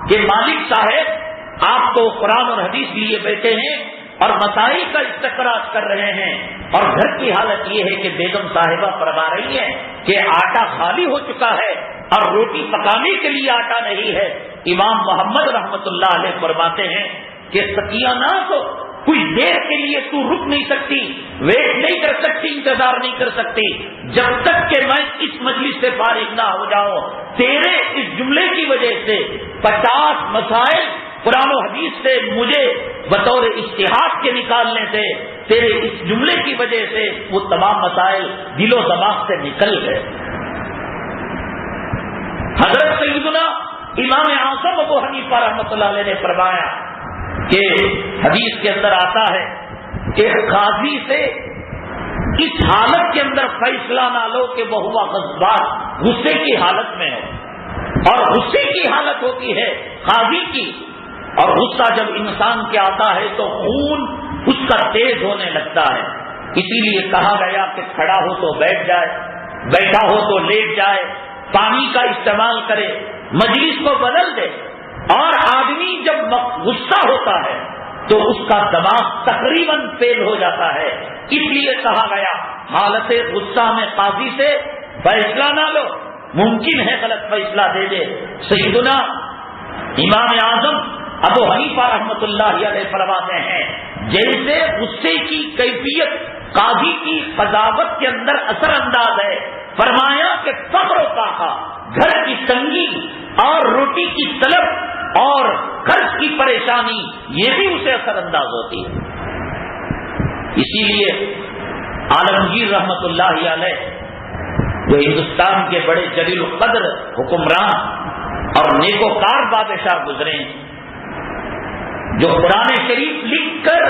کہ مالک صاحب آپ تو قرآن اور حدیث لیے بیٹھے ہیں اور مسائل کا استخراج کر رہے ہیں، اور گھر کی حالت یہ ہے کہ بیگم صاحبہ فرما رہی ہے کہ آٹا خالی ہو چکا ہے اور روٹی پکانے کے لیے آٹا نہیں ہے۔ امام محمد رحمت اللہ علیہ فرماتے ہیں کہ سکینہ تو کچھ دیر کے لیے تو رک نہیں سکتی، ویٹ نہیں کر سکتی، انتظار نہیں کر سکتی، جب تک کہ میں اس مجلس سے فارغ نہ ہو جاؤں۔ تیرے اس جملے کی وجہ سے 50 مسائل قرآن و حدیث سے مجھے بطور اجتہاد کے نکالنے سے، تیرے اس جملے کی وجہ سے وہ تمام مسائل دل و دماغ سے نکل گئے۔ حضرت سیدنا امام اعظم ابو حنیفہ رحمۃ اللہ علیہ نے فرمایا کہ حدیث کے اندر آتا ہے کہ قاضی سے اس حالت کے اندر فیصلہ نہ لو کہ وہ ہوا غضبان، غصے کی حالت میں ہو، اور غصے کی حالت ہوتی ہے قاضی کی، اور غصہ جب انسان کے آتا ہے تو خون اس کا تیز ہونے لگتا ہے۔ اسی لیے کہا گیا کہ کھڑا ہو تو بیٹھ جائے، بیٹھا ہو تو لیٹ جائے، پانی کا استعمال کرے، مجلس کو بدل دے۔ اور آدمی جب غصہ ہوتا ہے تو اس کا دماغ تقریباً فیل ہو جاتا ہے، اس لیے کہا گیا حالت غصہ میں قاضی سے فیصلہ نہ لو، ممکن ہے غلط فیصلہ دے دے۔ سیدنا امام اعظم ابو حنیفہ رحمت اللہ علیہ فرماتے ہیں جیسے غصے کی کیفیت قاضی کی قضاوت کے اندر اثر انداز ہے، فرمایا کہ فقر و فاقہ، گھر کی تنگی اور روٹی کی طلب اور قرض کی پریشانی، یہ بھی اسے اثر انداز ہوتی ہے۔ اسی لیے عالمگیر رحمت اللہ علیہ وہ ہندوستان کے بڑے جلیل القدر حکمران اور نیکوکار بادشاہ گزرے ہیں، جو قرآن شریف لکھ کر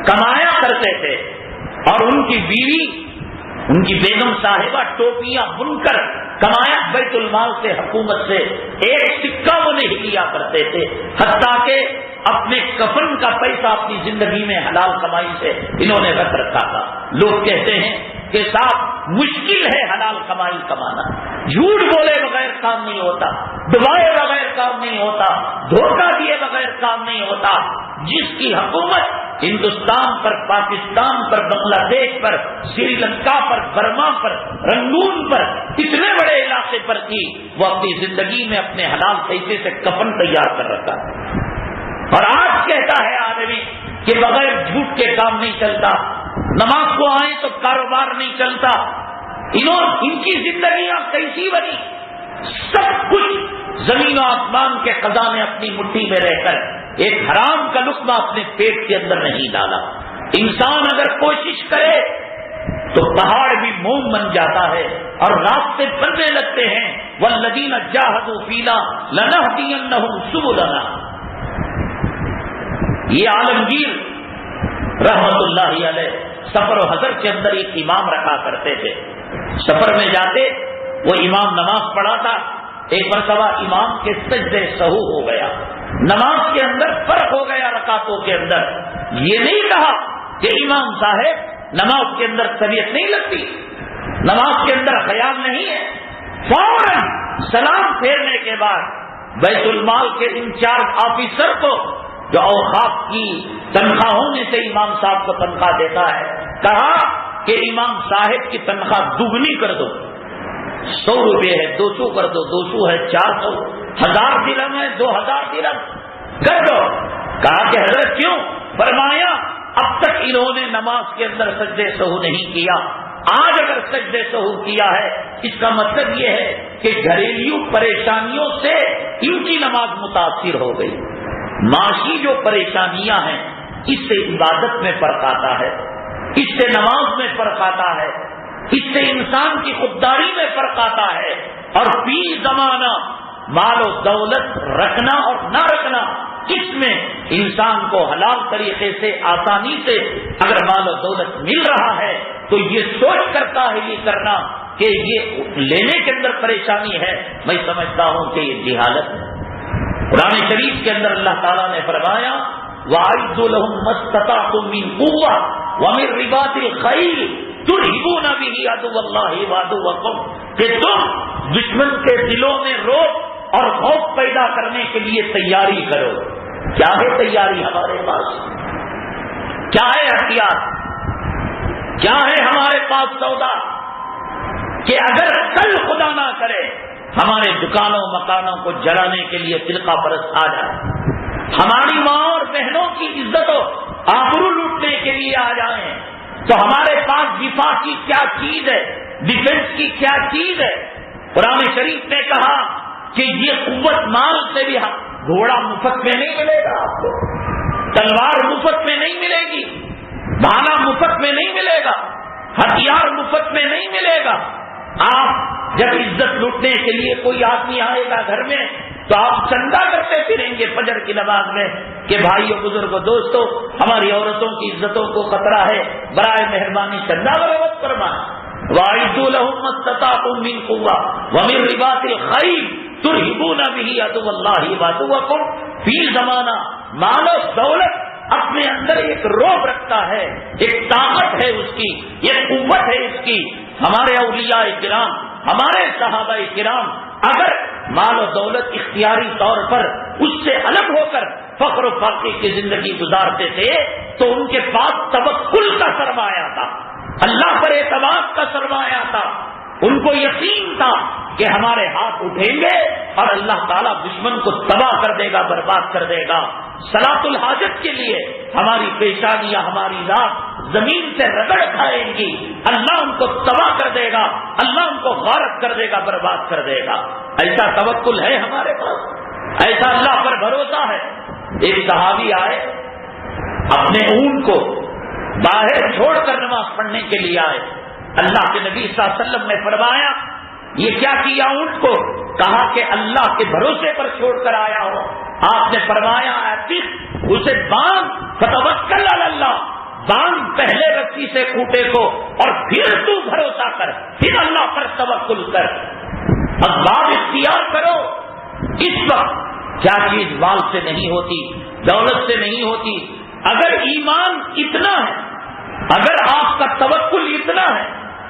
کمایا کرتے تھے، اور ان کی بیوی، ان کی بیگم صاحبہ ٹوپیاں بن کر کمایا بیت المال سے، حکومت سے ایک سکہ وہ نہیں لیا کرتے تھے، حتیٰ کہ اپنے کفن کا پیسہ اپنی زندگی میں حلال کمائی سے انہوں نے رکھ رکھا تھا۔ لوگ کہتے ہیں کہ صاحب مشکل ہے حلال کمائی کمانا، جھوٹ بولے بغیر کام نہیں ہوتا، دبائے بغیر کام نہیں ہوتا، دھوکہ دیے بغیر کام نہیں ہوتا۔ جس کی حکومت ہندوستان پر، پاکستان پر، بنگلہ دیش پر، سری لنکا پر، برما پر، رنگون پر، اتنے بڑے علاقے پر تھی، وہ اپنی زندگی میں اپنے حلال پیسے سے کفن تیار کر رکھا۔ اور آج کہتا ہے آدمی کہ بغیر جھوٹ کے کام نہیں چلتا، نماز کو آئے تو کاروبار نہیں چلتا۔ ان کی زندگیاں کیسی بنی؟ سب کچھ زمین و آسمان کے خزانے اپنی مٹھی میں رہ کر ایک حرام کا لقمہ اپنے پیٹ کے اندر نہیں ڈالا۔ انسان اگر کوشش کرے تو پہاڑ بھی موم بن جاتا ہے اور راستے بننے لگتے ہیں۔ والذین جاہدوا فینا لنہدینہم سبلنا۔ یہ عالمگیر رحمت اللہ علیہ سفر و حضر کے اندر ایک امام رکھا کرتے تھے۔ سفر میں جاتے وہ امام نماز پڑھاتا، ایک مرتبہ امام کے سجدے سہو ہو گیا، نماز کے اندر فرق ہو گیا رکعتوں کے اندر۔ یہ نہیں کہا کہ امام صاحب نماز کے اندر طبیعت نہیں لگتی، نماز کے اندر خیال نہیں ہے۔ فوراً سلام پھیرنے کے بعد بیت المال کے انچارج آفیسر کو، جو اوقاف کی تنخواہوں میں سے امام صاحب کو تنخواہ دیتا ہے، کہا کہ امام صاحب کی تنخواہ دگنی کر دو، 100 روپے ہے 200 کر دو، 200 ہے 400، 1000 درہم ہے 2000 درہم کر دو۔ کہا کہ حضرت کیوں؟ فرمایا اب تک انہوں نے نماز کے اندر سجدے سہو نہیں کیا، آج اگر سجدے سہو کیا ہے اس کا مطلب یہ ہے کہ گھریلو پریشانیوں سے ان کی نماز متاثر ہو گئی۔ معاشی جو پریشانیاں ہیں اس سے عبادت میں فرق آتا ہے، اس سے نماز میں فرق آتا ہے، اس سے انسان کی خودداری میں فرق آتا ہے. اور فی زمانہ مال و دولت رکھنا اور نہ رکھنا، اس میں انسان کو حلال طریقے سے آسانی سے اگر مال و دولت مل رہا ہے تو یہ سوچ کرتا ہے یہ کرنا کہ یہ لینے کے اندر پریشانی ہے، میں سمجھتا ہوں کہ یہ جہالت ہے. قرآن شریف کے اندر اللہ تعالیٰ نے فرمایا وَأَعِدُّوا لَهُم مَّا اسْتَطَعْتُم مِّن قُوَّةٍ وَمِن رِّبَاطِ الْخَيْلِ تُرْهِبُونَ بِهِ عَدُوَّ اللَّهِ وَعَدُوَّكُمْ، کہ تم دشمن کے دلوں میں روب اور خوف پیدا کرنے کے لیے تیاری کرو. کیا ہے تیاری ہمارے پاس؟ کیا ہے ہتھیار؟ کیا ہے ہمارے پاس سودا کہ اگر کل خدا نہ کرے ہمارے دکانوں مکانوں کو جلانے کے لیے فرقہ پرست آ جائے، ہماری ماں اور بہنوں کی عزت و آبرو لوٹنے کے لیے آ جائیں، تو ہمارے پاس دفاع کی کیا چیز ہے، ڈیفنس کی کیا چیز ہے؟ قرآن شریف نے کہا کہ یہ قوت مال سے بھی گھوڑا مفت میں نہیں ملے گا آپ کو، تلوار مفت میں نہیں ملے گی، بھالا مفت میں نہیں ملے گا، ہتھیار مفت میں نہیں ملے گا. آپ جب عزت لوٹنے کے لیے کوئی آدمی آئے گا گھر میں تو آپ چندہ کرتے پھریں گے فجر کی نماز میں کہ بھائیو بزرگوں دوستو ہماری عورتوں کی عزتوں کو خطرہ ہے، برائے مہربانی چندہ برابر فرمائیں. وَأَعِدُّوا لَهُم مَّا اسْتَطَعْتُم مِّن قُوَّةٍ وَمِن رِّبَاطِ الْخَيْلِ تُرْهِبُونَ بِهِ عَدُوَّ اللَّهِ وَعَدُوَّكُمْ. فی زمانہ مال و دولت اپنے اندر ایک روب رکھتا ہے، ایک طاقت ہے اس کی، ایک قوت ہے اس کی. ہمارے اولیاء کرام، ہمارے صحابہ کرام اگر مال و دولت اختیاری طور پر اس سے الگ ہو کر فخر و فاقے کی زندگی گزارتے تھے تو ان کے پاس توکل کا سرمایہ تھا، اللہ پر اعتماد کا سرمایہ تھا. ان کو یقین تھا کہ ہمارے ہاتھ اٹھیں گے اور اللہ تعالیٰ دشمن کو تباہ کر دے گا، برباد کر دے گا. صلاۃ الحاجت کے لیے ہماری پیشانیاں، ہماری رات زمین سے رگڑ کھائیں گی، اللہ ان کو تباہ کر دے گا، اللہ ان کو غارت کر دے گا، برباد کر دے گا. ایسا توکل ہے ہمارے پاس، ایسا اللہ پر بھروسہ ہے. ایک صحابی آئے، اپنے اونٹ کو باہر چھوڑ کر نماز پڑھنے کے لیے آئے. اللہ کے نبی صلی اللہ علیہ وسلم نے فرمایا یہ کیا کیا اونٹ کو؟ کہا کہ اللہ کے بھروسے پر چھوڑ کر آیا ہو. آپ نے فرمایا اسے باندھ، فتوکل علی اللہ، باندھ پہلے رسی سے کوٹے کو اور پھر تو بھروسہ کر، پھر اللہ پر توکل کر، اسباب اختیار کرو. اس وقت کیا چیز مال سے نہیں ہوتی، دولت سے نہیں ہوتی. اگر ایمان اتنا ہے، اگر آپ کا توکل اتنا ہے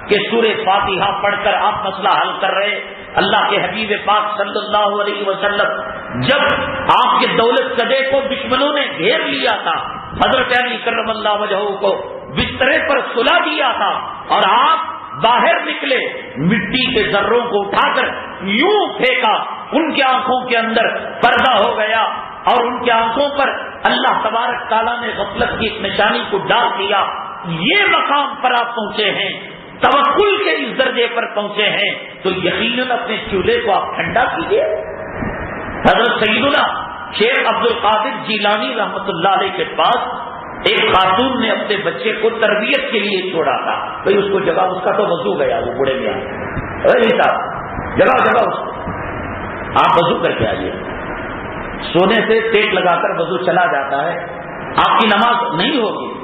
کہ سورہ فاتحہ پڑھ کر آپ مسئلہ حل کر رہے، اللہ کے حبیب پاک صلی اللہ علیہ وسلم جب آپ کے دولت قدے کو دشمنوں نے گھیر لیا تھا، حضرت علی کرم اللہ وجہہ کو بسترے پر سلا دیا تھا اور آپ باہر نکلے، مٹی کے ذروں کو اٹھا کر یوں پھینکا، ان کی آنکھوں کے اندر پردہ ہو گیا اور ان کی آنکھوں پر اللہ تبارک تعالیٰ نے غفلت کی ایک نشانی کو ڈال دیا. یہ مقام پر آپ پہنچے ہیں، توکل کے اس درجے پر پہنچے ہیں تو یقیناً اپنے چولہے کو آپ ٹھنڈا کیجیے. حضرت سیدنا شیخ عبد القادر جیلانی رحمۃ اللہ علیہ کے پاس ایک خاتون نے اپنے بچے کو تربیت کے لیے چھوڑا تھا. بھائی اس کو جگہ، اس کا تو وضو گیا، وہ بوڑھے میں جگہ اس کو آپ وضو کر کے آئیے. سونے سے ٹیک لگا کر وضو چلا جاتا ہے، آپ کی نماز نہیں ہوگی.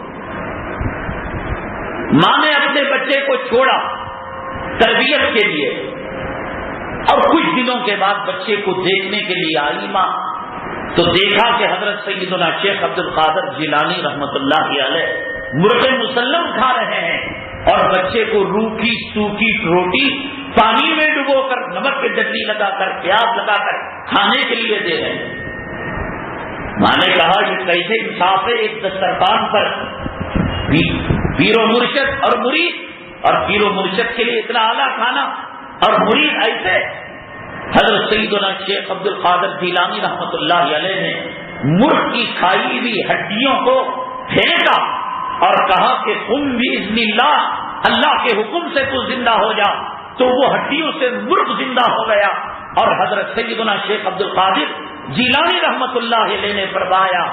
ماں نے اپنے بچے کو چھوڑا تربیت کے لیے اور کچھ دنوں کے بعد بچے کو دیکھنے کے لیے آئی ماں تو دیکھا کہ حضرت سیدنا شیخ عبد القادر جیلانی رحمت اللہ علیہ مرغ مسلم کھا رہے ہیں اور بچے کو روکھی سوکھی روٹی پانی میں ڈبو کر نمک کی ڈنڈی لگا کر پیاز لگا کر کھانے کے لیے دے رہے ہیں. ماں نے کہا یہ کیسے انصاف ہے، ایک دسترخوان پر پیر و مرشد اور مرید، اور پیر و مرشد کے لیے اتنا اعلیٰ کھانا اور مرید ایسے. حضرت سیدنا شیخ عبد القادر جیلانی رحمت اللہ علیہ نے مرغ کی کھائی ہوئی ہڈیوں کو پھینکا اور کہا کہ تم باذن اللہ، اللہ کے حکم سے تو زندہ ہو جا. تو وہ ہڈیوں سے مرغ زندہ ہو گیا اور حضرت سیدنا شیخ عبد القادر جیلانی رحمت اللہ علیہ نے فرمایا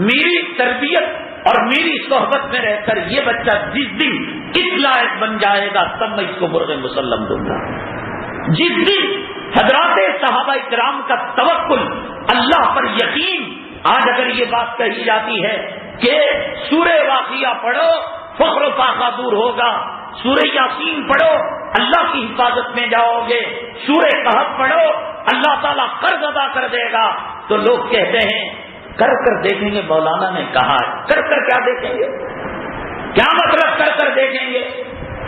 میری تربیت اور میری صحبت میں رہ کر یہ بچہ جس دن اس لائق بن جائے گا تب میں اس کو مرغ مسلم دوں گا. جس دن حضرات صحابہ کرام کا توکل، اللہ پر یقین، آج اگر یہ بات کہی جاتی ہے کہ سورہ واقعہ پڑھو فخر و فاقہ دور ہوگا، سورہ یاسین پڑھو اللہ کی حفاظت میں جاؤ گے، سورہ کہف پڑھو اللہ تعالیٰ قرض ادا کر دے گا، تو لوگ کہتے ہیں کر کر دیکھیں گے. مولانا نے کہا کر کر کیا دیکھیں گے؟ کیا مطلب کر کر دیکھیں گے؟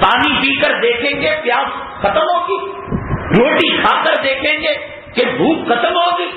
پانی پی کر دیکھیں گے پیاس ختم ہوگی؟ روٹی کھا کر دیکھیں گے کہ بھوک ختم ہوگی؟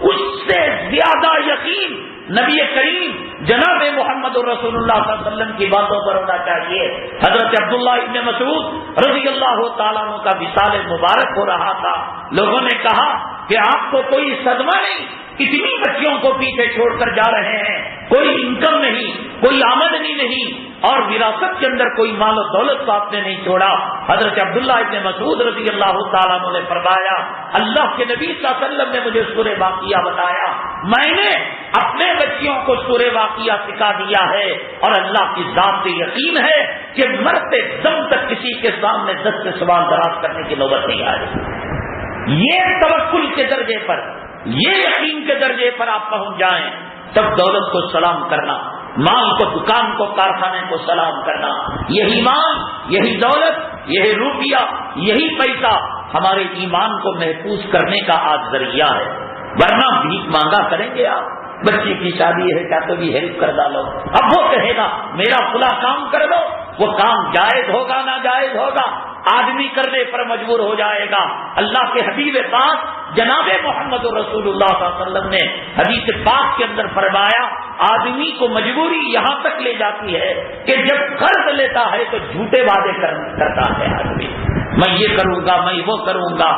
اس سے زیادہ یقین نبی کریم جناب محمد رسول اللہ صلی اللہ علیہ وسلم کی باتوں پر ہونا چاہیے. حضرت عبداللہ ابن مسعود رضی اللہ تعالیٰ عنہ کا وصال مبارک ہو رہا تھا. لوگوں نے کہا کہ آپ کو کوئی صدمہ نہیں، اتنی بچیوں کو پیچھے چھوڑ کر جا رہے ہیں، کوئی انکم نہیں، کوئی آمدنی نہیں، اور وراثت کے اندر کوئی مال و دولت کو آپ نے نہیں چھوڑا. حضرت عبداللہ ابن مسعود رضی اللہ تعالیٰ عنہ نے فرمایا اللہ کے نبی صلی اللہ علیہ وسلم نے مجھے سورہ واقعہ بتایا، میں نے اپنے بچیوں کو سورہ واقعہ سکھا دیا ہے، اور اللہ کی ذات سے یقین ہے کہ مرتے دم تک کسی کے سامنے دست سے سوال دراز کرنے کی نوبت نہیں آئی. یہ توکل کے درجے پر، یہ یقین کے درجے پر آپ پہنچ جائیں تب دولت کو سلام کرنا، مال کو، دکان کو، کارخانے کو سلام کرنا، یہی مال، یہی دولت، یہی روپیہ، یہی پیسہ ہمارے ایمان کو محفوظ کرنے کا آج ذریعہ ہے. ورنہ بھیک مانگا کریں گے آپ، بچی کی شادی ہے کیا تو بھی ہیلپ کر ڈالو، اب وہ کہے گا میرا فلاں کام کر دو، وہ کام جائز ہوگا ناجائز ہوگا، آدمی کرنے پر مجبور ہو جائے گا. اللہ کے حبیب پاک جناب محمد رسول اللہ صلی اللہ علیہ وسلم نے حدیث پاک کے اندر فرمایا آدمی کو مجبوری یہاں تک لے جاتی ہے کہ جب قرض لیتا ہے تو جھوٹے وعدے کرتا ہے آدمی، میں یہ کروں گا، میں وہ کروں گا،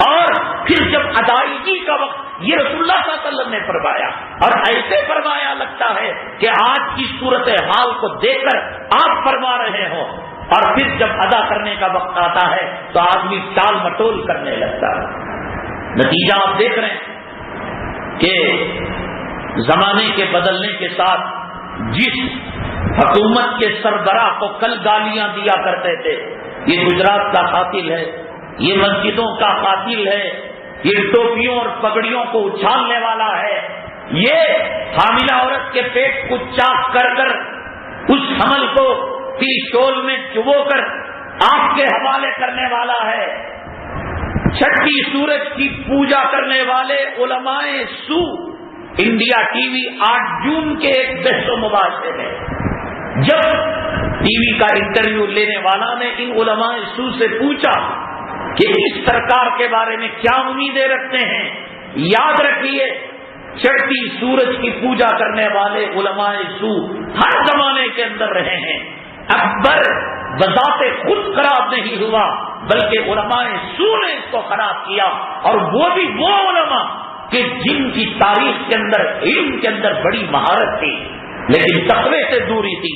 اور پھر جب ادائیگی کا وقت، یہ رسول اللہ صلی اللہ علیہ وسلم نے فرمایا، اور ایسے فرمایا لگتا ہے کہ آج کی صورت حال کو دیکھ کر آپ فرما رہے ہو، اور پھر جب ادا کرنے کا وقت آتا ہے تو آدمی ٹال مٹول کرنے لگتا ہے. نتیجہ آپ دیکھ رہے ہیں کہ زمانے کے بدلنے کے ساتھ جس حکومت کے سربراہ کو کل گالیاں دیا کرتے تھے، یہ گجرات کا قاتل ہے، یہ مسجدوں کا قاتل ہے، یہ ٹوپیوں اور پگڑیوں کو اچھالنے والا ہے، یہ حاملہ عورت کے پیٹ کو چاک کر کر اس حمل کو شول میں چبو کر آگ کے حوالے کرنے والا ہے، چھٹی سورج کی پوجا کرنے والے علماء سو. انڈیا ٹی وی 8 جون کے ایک بحث و مباحثے میں جب ٹی وی کا انٹرویو لینے والا نے ان علماء سو سے پوچھا کہ اس سرکار کے بارے میں کیا امیدیں رکھتے ہیں، یاد رکھیے چڑھتی سورج کی پوجا کرنے والے علماء سو ہر زمانے کے اندر رہے ہیں. اکبر بذات خود خراب نہیں ہوا بلکہ علماء سو نے اس کو خراب کیا، اور وہ بھی وہ علماء کہ جن کی تاریخ کے اندر، علم کے اندر بڑی مہارت تھی لیکن تقوی سے دوری تھی.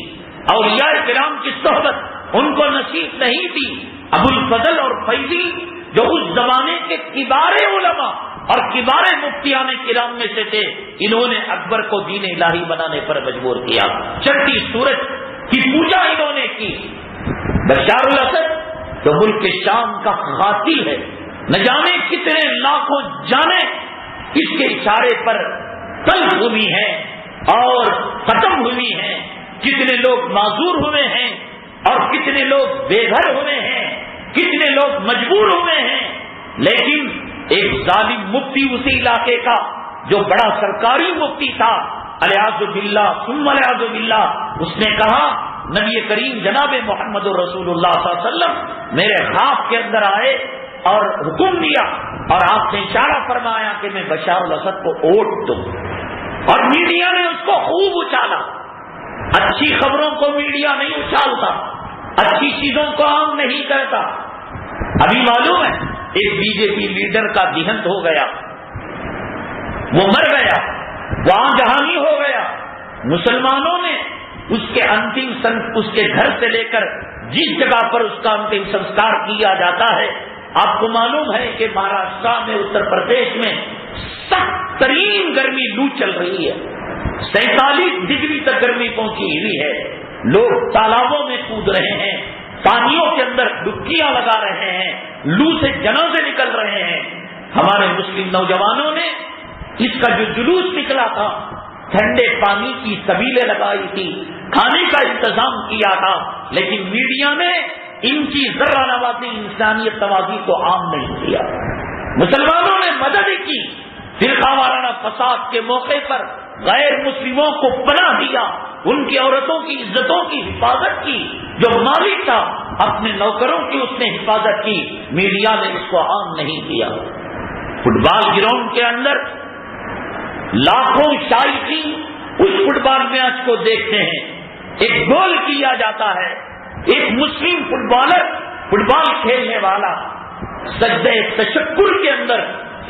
اولیاء کرام کی صحبت ان کو نصیب نہیں تھی. ابو الفضل اور فیضی جو اس زمانے کے کبار علماء اور کبار مفتیان کرام میں سے تھے، انہوں نے اکبر کو دین الہی بنانے پر مجبور کیا. چڑھتی سورج کی پوجا انہوں نے کی. بشار الاسد جو ملک شام کا قاتل ہے، نہ جانے کتنے لاکھوں جانیں اس کے اشارے پر تلف ہوئی ہیں اور ختم ہوئی ہیں، کتنے لوگ معذور ہوئے ہیں اور کتنے لوگ بے گھر ہوئے ہیں، کتنے لوگ مجبور ہوئے ہیں. لیکن ایک ظالم مفتی اسی علاقے کا جو بڑا سرکاری مفتی تھا، الیاذ باللہ ثم الیاذ باللہ، اس نے کہا نبی کریم جناب محمد رسول اللہ صلی اللہ علیہ وسلم میرے خواب کے اندر آئے اور حکم دیا، اور آپ نے اشارہ فرمایا کہ میں بشار الاسد کو ووٹ دوں، اور میڈیا نے اس کو خوب اچالا. اچھی خبروں کو میڈیا نہیں اچھالتا، اچھی چیزوں کو عام نہیں کرتا. ابھی معلوم ہے ایک بی جے پی لیڈر کا دیہنت ہو گیا، وہ مر گیا، وہاں جہانی ہو گیا. مسلمانوں نے اس کے اس کے گھر سے لے کر جس جگہ پر اس کا انتم سنسکار کیا جاتا ہے، آپ کو معلوم ہے کہ مہاراشٹر میں، اتر پردیش میں سخت ترین گرمی لو چل رہی ہے. 47 ڈگری تک گرمی پہنچی ہوئی ہے. لوگ تالابوں میں کود رہے ہیں, پانیوں کے اندر ڈبکیاں لگا رہے ہیں, لو سے جنوں سے نکل رہے ہیں. ہمارے مسلم نوجوانوں نے اس کا جو جلوس نکلا تھا, ٹھنڈے پانی کی سبیلیں لگائی تھی, کھانے کا انتظام کیا تھا, لیکن میڈیا نے ان کی ذرہ نوازی انسانیت نوازی کو عام نہیں کیا. مسلمانوں نے مدد کی, فرقہ وارانہ فساد کے موقع پر غیر مسلموں کو پناہ دیا, ان کی عورتوں کی عزتوں کی حفاظت کی. جو مالک تھا اپنے نوکروں کی اس نے حفاظت کی. میڈیا نے اس کو عام نہیں کیا. فٹ بال گراؤنڈ کے اندر لاکھوں شائقین اس فٹ بال میچ کو دیکھتے ہیں. ایک گول کیا جاتا ہے, ایک مسلم فٹ بالر, فٹ بال کھیلنے والا سجدہ تشکر کے اندر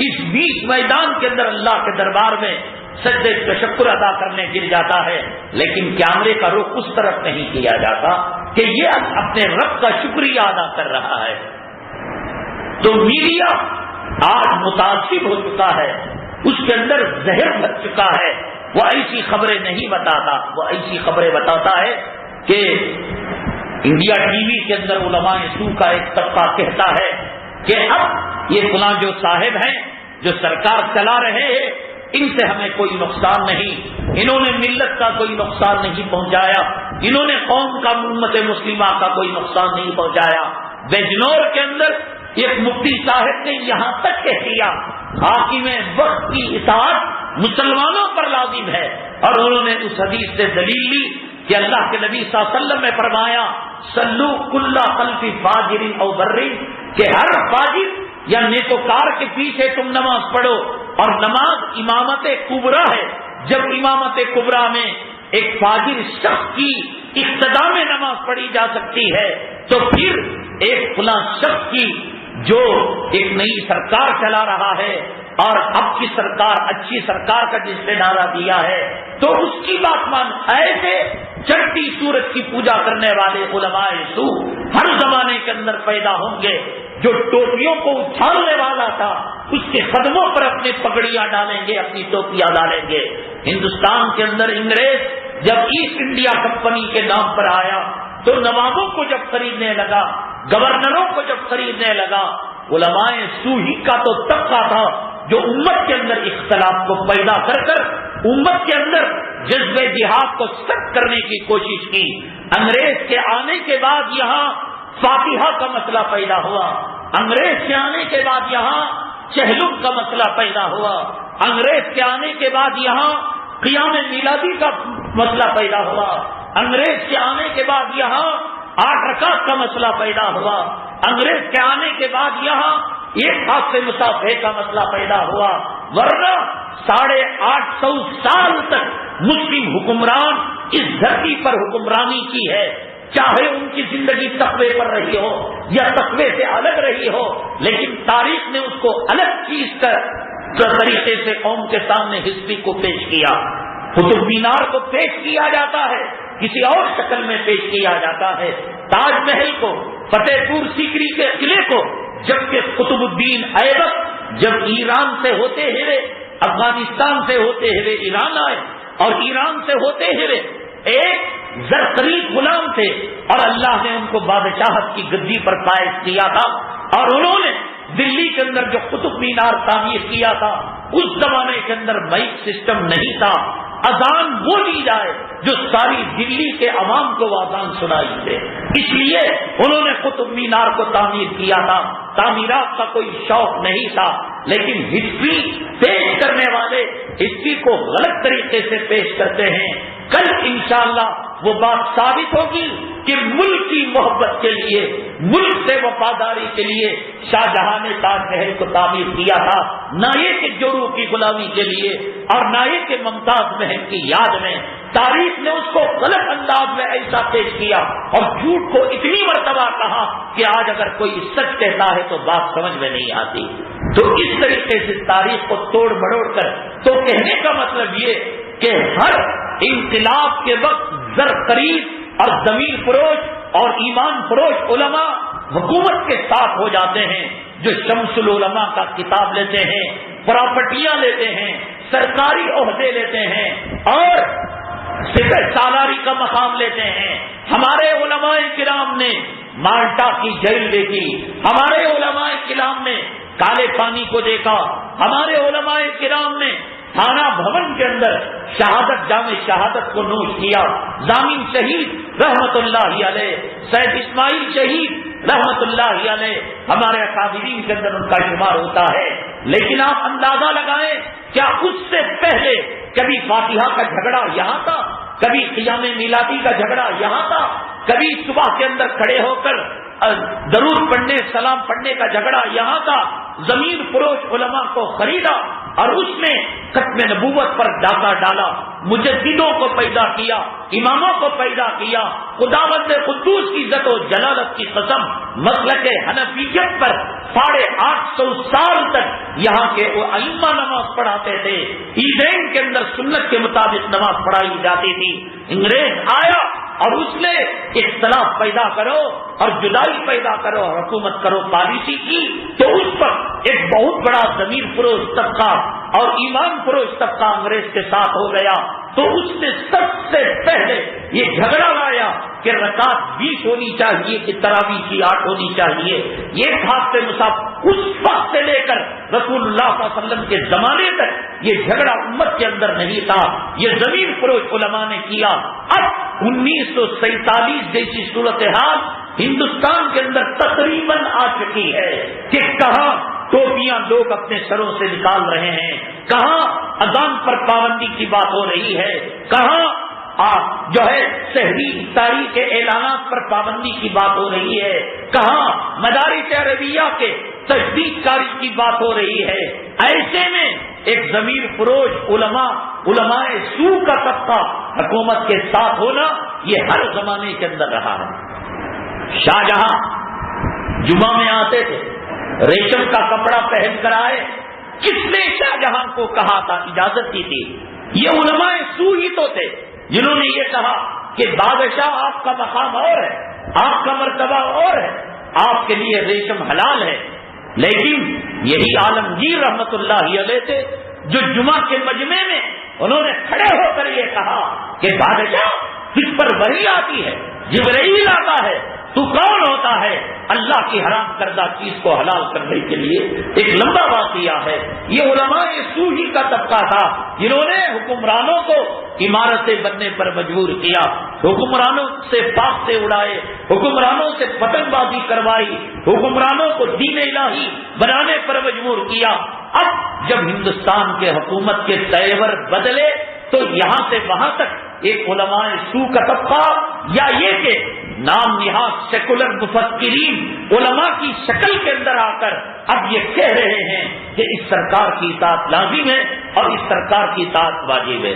اس بیچ میدان کے اندر اللہ کے دربار میں سجدہ تشکر ادا کرنے گر جاتا ہے, لیکن کیمرے کا رخ اس طرف نہیں کیا جاتا کہ یہ اپنے رب کا شکریہ ادا کر رہا ہے. تو میڈیا آج متاثر ہو چکا ہے, اس کے اندر زہر بھر چکا ہے. وہ ایسی خبریں نہیں بتاتا, وہ ایسی خبریں بتاتا ہے کہ انڈیا ٹی وی کے اندر علماء سو کا ایک طبقہ کہتا ہے کہ اب یہ فلاں جو صاحب ہیں جو سرکار چلا رہے ہیں ان سے ہمیں کوئی نقصان نہیں, انہوں نے ملت کا کوئی نقصان نہیں پہنچایا, انہوں نے قوم کا امت مسلمہ کا کوئی نقصان نہیں پہنچایا. بجنور کے اندر ایک مفتی صاحب نے یہاں تک کہہ دیا حاکم وقت کی اطاعت مسلمانوں پر لازم ہے, اور انہوں نے اس حدیث سے دلیل لی کہ اللہ کے نبی صلی اللہ علیہ وسلم نے فرمایا صلو کل خلف فاجر او بر, کہ ہر فاجر یا نیکوکار کے پیچھے تم نماز پڑھو. اور نماز امامت کبریٰ ہے. جب امامت کبریٰ میں ایک فاجر شخص کی اقتدا میں نماز پڑھی جا سکتی ہے, تو پھر ایک فلاں شخص کی جو ایک نئی سرکار چلا رہا ہے اور اب کی سرکار اچھی سرکار کا جس نے نعرہ دیا ہے تو اس کی بات مان. ایسے چڑھتی سورج کی پوجا کرنے والے علماء سو ہر زمانے کے اندر پیدا ہوں گے. جو ٹوپیوں کو اچھالنے والا تھا اس کے قدموں پر اپنی پگڑیاں ڈالیں گے, اپنی ٹوپیاں ڈالیں گے. ہندوستان کے اندر انگریز جب ایسٹ انڈیا کمپنی کے نام پر آیا تو نوابوں کو جب خریدنے لگا, گورنروں کو جب خریدنے لگا, علماء سو ہی کا تو طبقہ تھا جو امت کے اندر اختلاف کو پیدا کر کر امت کے اندر جذبہ جہاد کو سخت کرنے کی کوشش کی. انگریز کے آنے کے بعد یہاں فاتحہ کا مسئلہ پیدا ہوا, انگریز کے آنے کے بعد یہاں چہلم کا مسئلہ پیدا ہوا, انگریز کے آنے کے بعد یہاں قیام میلادی کا مسئلہ پیدا ہوا, انگریز کے آنے کے بعد یہاں 8 رکعت کا مسئلہ پیدا ہوا, انگریز کے آنے کے بعد یہاں ایک ہاتھ سے مسافے کا مسئلہ پیدا ہوا. ورنہ 850 سال تک مسلم حکمران اس دھرتی پر حکمرانی کی ہے, چاہے ان کی زندگی تقوی پر رہی ہو یا تقوی سے الگ رہی ہو, لیکن تاریخ نے اس کو الگ چیز کر طریقے سے قوم کے سامنے ہسٹری کو پیش کیا. قطب مینار کو پیش کیا جاتا ہے, کسی اور شکل میں پیش کیا جاتا ہے, تاج محل کو, فتح پور سیکری کے قلعے کو, جبکہ قطب الدین ایبک جب ایران سے ہوتے ہوئے افغانستان سے ہوتے ہوئے ایران آئے اور ایران سے ہوتے ہوئے ایک زرخرید غلام تھے اور اللہ نے ان کو بادشاہت کی گدی پر فائز کیا تھا, اور انہوں نے دلی کے اندر جو قطب مینار تعمیر کیا تھا اس زمانے کے اندر مائک سسٹم نہیں تھا, اذان وہ دی جائے جو ساری دلی کے عوام کو اذان سنائی دے, اس لیے انہوں نے قطب مینار کو تعمیر کیا تھا. تعمیرات کا کوئی شوق نہیں تھا, لیکن ہسٹری پیش کرنے والے ہسٹری کو غلط طریقے سے پیش کرتے ہیں. کل انشاءاللہ وہ بات ثابت ہوگی کہ ملک کی محبت کے لیے, ملک سے وفاداری کے لیے شاہ جہاں نے تاج محل کو تعمیر کیا تھا, نہ یہ کہ جورو کی غلامی کے لیے اور نہ یہ کہ ممتاز محل کی یاد میں. تاریخ نے اس کو غلط انداز میں ایسا پیش کیا اور جھوٹ کو اتنی مرتبہ کہا کہ آج اگر کوئی سچ کہتا ہے تو بات سمجھ میں نہیں آتی. تو اس طریقے سے تاریخ کو توڑ مڑوڑ کر, تو کہنے کا مطلب یہ کہ ہر انقلاب کے وقت زرخرید اور زمین فروش اور ایمان فروش علماء حکومت کے ساتھ ہو جاتے ہیں, جو شمس العلماء کا کتاب لیتے ہیں, پراپرٹیاں لیتے ہیں, سرکاری عہدے لیتے ہیں اور صرف سالاری کا مقام لیتے ہیں. ہمارے علماء کرام نے مالٹا کی جیل دیکھی, ہمارے علماء کرام نے کالے پانی کو دیکھا, ہمارے علماء کرام نے تھانہ بھون کے اندر شہادت جام شہادت کو نوش کیا. ضامن شہید رحمت اللہ علیہ, سید اسماعیل شہید رحمت اللہ علیہ ہمارے اکابرین کے اندر ان کا شمار ہوتا ہے. لیکن آپ اندازہ لگائیں کیا اس سے پہلے کبھی فاتحہ کا جھگڑا یہاں تھا, کبھی قیام میلادی کا جھگڑا یہاں تھا, کبھی صبح کے اندر کھڑے ہو کر درود پڑھنے سلام پڑھنے کا جھگڑا یہاں تھا. زمین فروش علماء کو خریدا اور اس نے ختم نبوت پر ڈاکہ ڈالا, مجددوں کو پیدا کیا, اماموں کو پیدا کیا. خداوند قدوس کی عزت و جلالت کی قسم مسلک حنفیت پر 850 سال تک یہاں کے وہ ائمہ نماز پڑھاتے تھے. عیدین کے اندر سنت کے مطابق نماز پڑھائی جاتی تھی. انگریز آیا اور اس نے اختلاف پیدا کرو اور جدائی پیدا کرو اور حکومت کرو پالیسی کی, تو اس پر ایک بہت بڑا زمین فروش طبقہ اور ایمان فروش طبقہ انگریز کے ساتھ ہو گیا. تو اس نے سب سے پہلے یہ جھگڑا لایا کہ رکعت 20 ہونی چاہیے کہ تراویح کی 8 ہونی چاہیے. یہ ہفتے مسافر اس وقت سے لے کر رسول اللہ صلی اللہ علیہ وسلم کے زمانے تک یہ جھگڑا امت کے اندر نہیں تھا. یہ زمین فروش علماء نے کیا. اب 1947 جیسی صورتحال ہندوستان کے اندر تقریباً آ چکی ہے کہ کہاں ٹوپیاں لوگ اپنے سروں سے نکال رہے ہیں, کہاں اذان پر پابندی کی بات ہو رہی ہے, کہاں جو ہے شہری افطاری کے اعلانات پر پابندی کی بات ہو رہی ہے, کہاں مدارس عربیہ کے تجدید کاری کی بات ہو رہی ہے. ایسے میں ایک ضمیر فروش علماء سو کا طبقہ حکومت کے ساتھ ہونا یہ ہر زمانے کے اندر رہا ہے. شاہجہاں جمعہ میں آتے تھے, ریشم کا کپڑا پہن کر آئے. کس نے شاہجہاں کو کہا تھا, اجازت دی تھی؟ یہ علماء سو ہی تو تھے جنہوں نے یہ کہا کہ بادشاہ آپ کا مقام اور ہے, آپ کا مرتبہ اور ہے, آپ کے لیے ریشم حلال ہے. لیکن یہی عالمگیر رحمت اللہ علیہ تھے جو جمعہ کے مجمع میں انہوں نے کھڑے ہو کر یہ کہا کہ بادشاہ تجھ پر وحی آتی ہے, جبرائیل آتا ہے, تو کون ہوتا ہے اللہ کی حرام کردہ چیز کو حلال کرنے کے لیے؟ ایک لمبا واقعہ ہے. یہ علماء سوہی کا طبقہ تھا جنہوں نے حکمرانوں کو عمارتیں بننے پر مجبور کیا, حکمرانوں سے فاختے اڑائے, حکمرانوں سے پتنگ بازی کروائی, حکمرانوں کو دین الہی بنانے پر مجبور کیا. اب جب ہندوستان کے حکومت کے تیور بدلے تو یہاں سے وہاں تک ایک علماء سو کا طبقہ یا یہ کہ نام نہاد سیکولر مفکرین علماء کی شکل کے اندر آ کر اب یہ کہہ رہے ہیں کہ اس سرکار کی اطاعت لازم ہے اور اس سرکار کی اطاعت واجب ہے.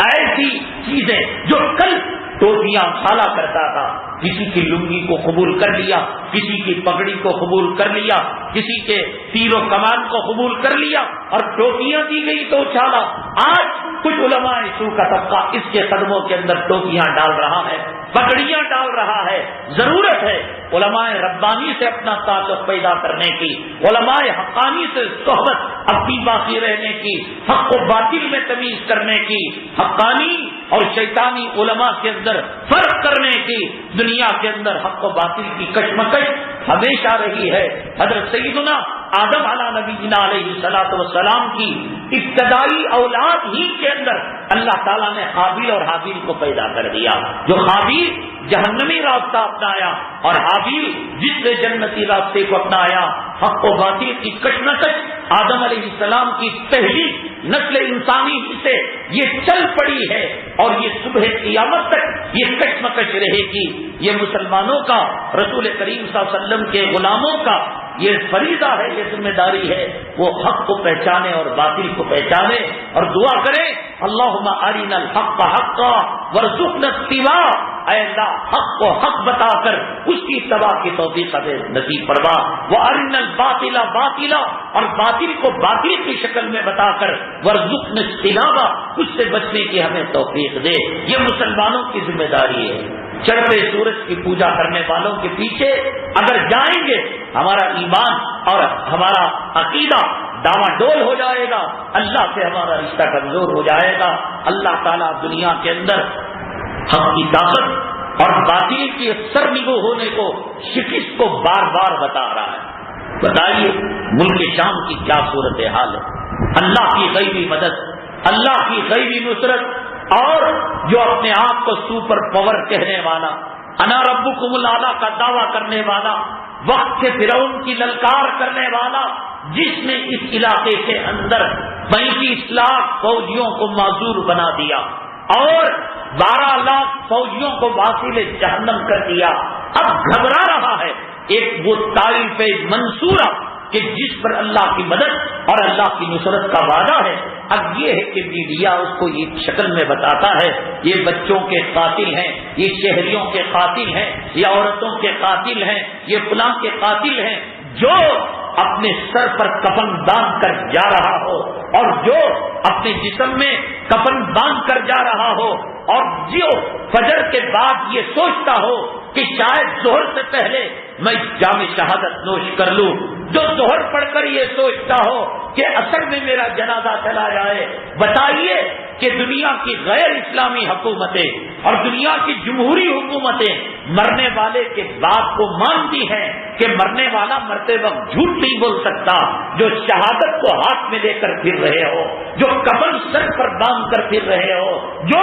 ایسی چیزیں جو کل ٹوپیاں کھالا کرتا تھا, کسی کی لنگی کو قبول کر لیا, کسی کی پگڑی کو قبول کر لیا, کسی کے تیر و کمان کو قبول کر لیا اور ٹوپیاں دی گئی تو اچھالا. آج کچھ علماء سو کا طبقہ اس کے قدموں کے اندر ٹوپیاں ڈال رہا ہے, پگڑیاں ڈال رہا ہے. ضرورت ہے علماء ربانی سے اپنا تعلق پیدا کرنے کی, علماء حقانی سے صحبت اپنی باقی رہنے کی, حق و باطل میں تمیز کرنے کی, حقانی اور شیطانی علماء کے اندر فرق کرنے کی. دنیا کے اندر حق و باطل کی کشمکش ہمیشہ رہی ہے. حضرت سیدنا آدم علیہ نبینا علیہ الصلوۃ والسلام کی ابتدائی اولاد ہی کے اندر اللہ تعالیٰ نے حابیل اور حابیل کو پیدا کر دیا. جو حابیل جہنمی راستہ اپنایا اور حابیل جس نے جنتی راستے کو اپنایا. حق و باطل کی کشمکش آدم علیہ السلام کی پہلی نسل انسانی سے یہ چل پڑی ہے اور یہ صبح قیامت تک یہ کشمکش رہے گی. یہ مسلمانوں کا, رسول کریم صلی اللہ علیہ وسلم کے غلاموں کا یہ فریضہ ہے, یہ ذمہ داری ہے, وہ حق کو پہچانے اور باطل کو پہچانے اور دعا کریں اللہم ارنا الحق حقا وارزقنا اتباعہ. اے اللہ حق کو حق بتا کر اس کی اتباع کی توفیق نصیب فرما. وارنا الباطل باطلا, اور باطل کو باطل کی شکل میں بتا کر وارزقنا اجتنابہ, اس سے بچنے کی ہمیں توفیق دے. یہ مسلمانوں کی ذمہ داری ہے. چڑھتے سورج کی پوجا کرنے والوں کے پیچھے اگر جائیں گے ہمارا ایمان اور ہمارا عقیدہ ڈاواڈول ہو جائے گا، اللہ سے ہمارا رشتہ کمزور ہو جائے گا۔ اللہ تعالیٰ دنیا کے اندر حق کی طاقت اور باطل کی سر نگو ہونے کو، شکست کو بار بار بتا رہا ہے۔ بتائیے ملک شام کی کیا صورتحال ہے؟ اللہ کی غیبی مدد، اللہ کی غیبی نصرت، اور جو اپنے آپ کو سپر پاور کہنے والا، انا ربکم الاعلی کا دعویٰ کرنے والا، وقت سے فرعون کی للکار کرنے والا، جس نے اس علاقے کے اندر 35 لاکھ فوجیوں کو معذور بنا دیا اور 12 لاکھ فوجیوں کو واصل جہنم کر دیا، اب گھبرا رہا ہے۔ ایک وہ طائف منصورہ کہ جس پر اللہ کی مدد اور اللہ کی نصرت کا وعدہ ہے، اب یہ ہے کہ میڈیا اس کو ایک شکل میں بتاتا ہے، یہ بچوں کے قاتل ہیں، یہ شہریوں کے قاتل ہیں، یہ عورتوں کے قاتل ہیں، یہ فلاں کے قاتل ہیں۔ جو اپنے سر پر کفن باندھ کر جا رہا ہو اور جو اپنے جسم میں کفن باندھ کر جا رہا ہو اور جو فجر کے بعد یہ سوچتا ہو کہ شاید ظہر سے پہلے میں جام شہادت نوش کر لوں، جو ظہر پڑھ کر یہ سوچتا ہو کہ عصر میں میرا جنازہ چلا جائے، بتائیے کہ دنیا کی غیر اسلامی حکومتیں اور دنیا کی جمہوری حکومتیں مرنے والے کے بات کو مانتی ہیں کہ مرنے والا مرتے وقت جھوٹ نہیں بول سکتا۔ جو شہادت کو ہاتھ میں لے کر پھر رہے ہو، جو کفن سر پر باندھ کر پھر رہے ہو، جو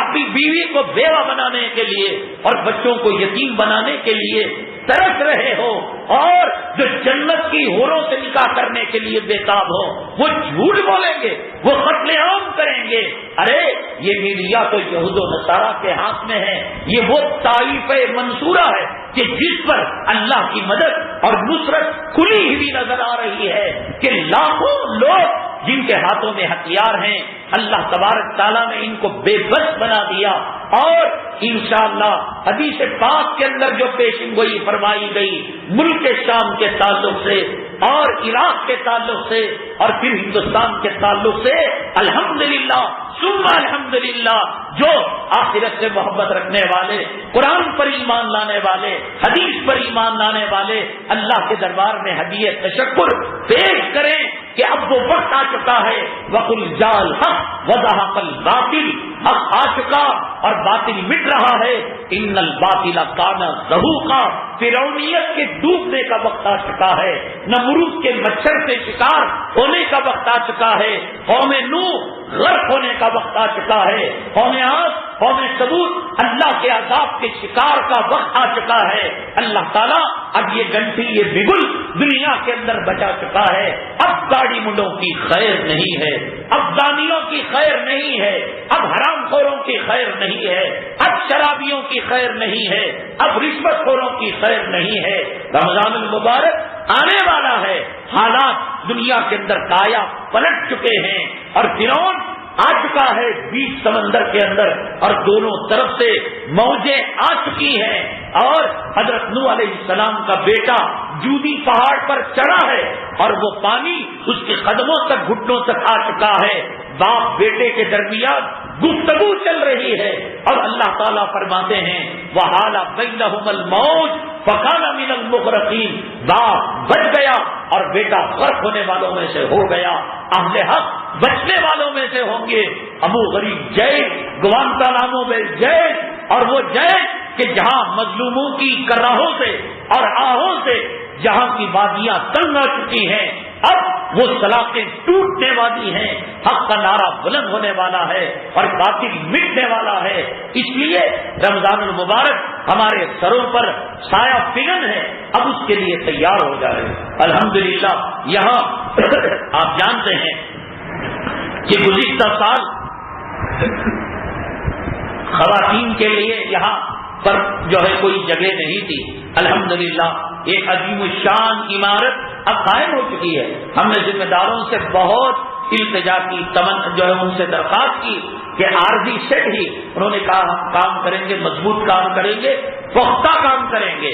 اپنی بیوی کو بیوہ بنانے کے لیے اور بچوں کو یتیم بنانے کے لیے ترس رہے ہو، اور جو جنت کی حوروں سے نکاح کرنے کے لیے بےتاب ہو، وہ جھوٹ بولیں گے، وہ قتل عام کریں گے۔ ارے یہ میڈیا تو یہود و نصارہ کے ہاتھ میں ہے، یہ وہ طائف منصورہ ہے کہ جس پر اللہ کی مدد اور نصرت کھلی ہوئی نظر آ رہی ہے کہ لاکھوں لوگ جن کے ہاتھوں میں ہتھیار ہیں، اللہ تبارک تعالیٰ نے ان کو بے بس بنا دیا، اور انشاءاللہ حدیث پاک کے اندر جو پیشن گوئی فرمائی گئی ملک شام کے تعلق سے اور عراق کے تعلق سے اور پھر ہندوستان کے تعلق سے، الحمدللہ ثم الحمدللہ، جو آخرت سے محبت رکھنے والے، قرآن پر ایمان لانے والے، حدیث پر ایمان لانے والے اللہ کے دربار میں ہدیہ تشکر پیش کریں کہ اب وہ وقت آ چکا ہے، وَقُلْ جَاءَ الْحَقُّ وَزَهَقَ الْبَاطِلُ، حق آ چکا اور باطل مٹ رہا ہے۔ ان الباطل کان زہوقا، فرعونیت کے ڈوبنے کا وقت آ چکا ہے، نمرود کے مچھر سے شکار ہونے کا وقت آ چکا ہے، قوم نوح غرق ہونے کا وقت آ چکا ہے، قوم عاد، قوم ثمود اللہ کے عذاب کے شکار کا وقت آ چکا ہے۔ اللہ تعالیٰ اب یہ گنٹی، یہ بگل دنیا کے اندر بچا چکا ہے۔ اب گاڑی منڈوں کی خیر نہیں ہے، اب دانیوں کی خیر نہیں ہے، اب حرام خوروں کی خیر نہیں ہے، اب شرابیوں کی خیر نہیں ہے، اب رشوت خوروں کی خیر نہیں ہے۔ رمضان المبارک آنے والا ہے، حالات دنیا کے اندر کایا پلٹ چکے ہیں اور فرعون آ چکا ہے بیچ سمندر کے اندر، اور دونوں طرف سے موجیں آ چکی ہیں، اور حضرت نوح علیہ السلام کا بیٹا جودی پہاڑ پر چڑھا ہے اور وہ پانی اس کے قدموں تک، گھٹنوں تک آ چکا ہے۔ باپ بیٹے کے درمیان گفتگو چل رہی ہے اور اللہ تعالیٰ فرماتے ہیں وَحَالَ بَيْنَهُمَ الْمَوْجُ فَكَانَ مِنَ الْمُغْرَقِينَ، باپ بچ گیا اور بیٹا غرق ہونے والوں میں سے ہو گیا۔ اہل حق بچنے والوں میں سے ہوں گے۔ ابو غریب جیل، گوانتانامو میں جیل، اور وہ جیل کہ جہاں مظلوموں کی کراہوں سے اور آہوں سے جہاں کی وادیاں تنگ آ چکی ہیں، اب وہ سلاخیں ٹوٹنے والی ہیں، حق کا نعرہ بلند ہونے والا ہے اور باطل مٹنے والا ہے۔ اس لیے رمضان المبارک ہمارے سروں پر سایہ فگن ہے، اب اس کے لیے تیار ہو جائے۔ الحمدللہ یہاں آپ جانتے ہیں کہ گزشتہ سال خواتین کے لیے یہاں پر جو ہے کوئی جگہ نہیں تھی، الحمدللہ ایک عظیم الشان عمارت اب قائم ہو چکی ہے۔ ہم نے ذمہ داروں سے بہت التجا کی، جو ہے ان سے درخواست کی کہ عارضی سیٹ ہی، انہوں نے کہا ہم کام کریں گے، مضبوط کام کریں گے، پختہ کام کریں گے،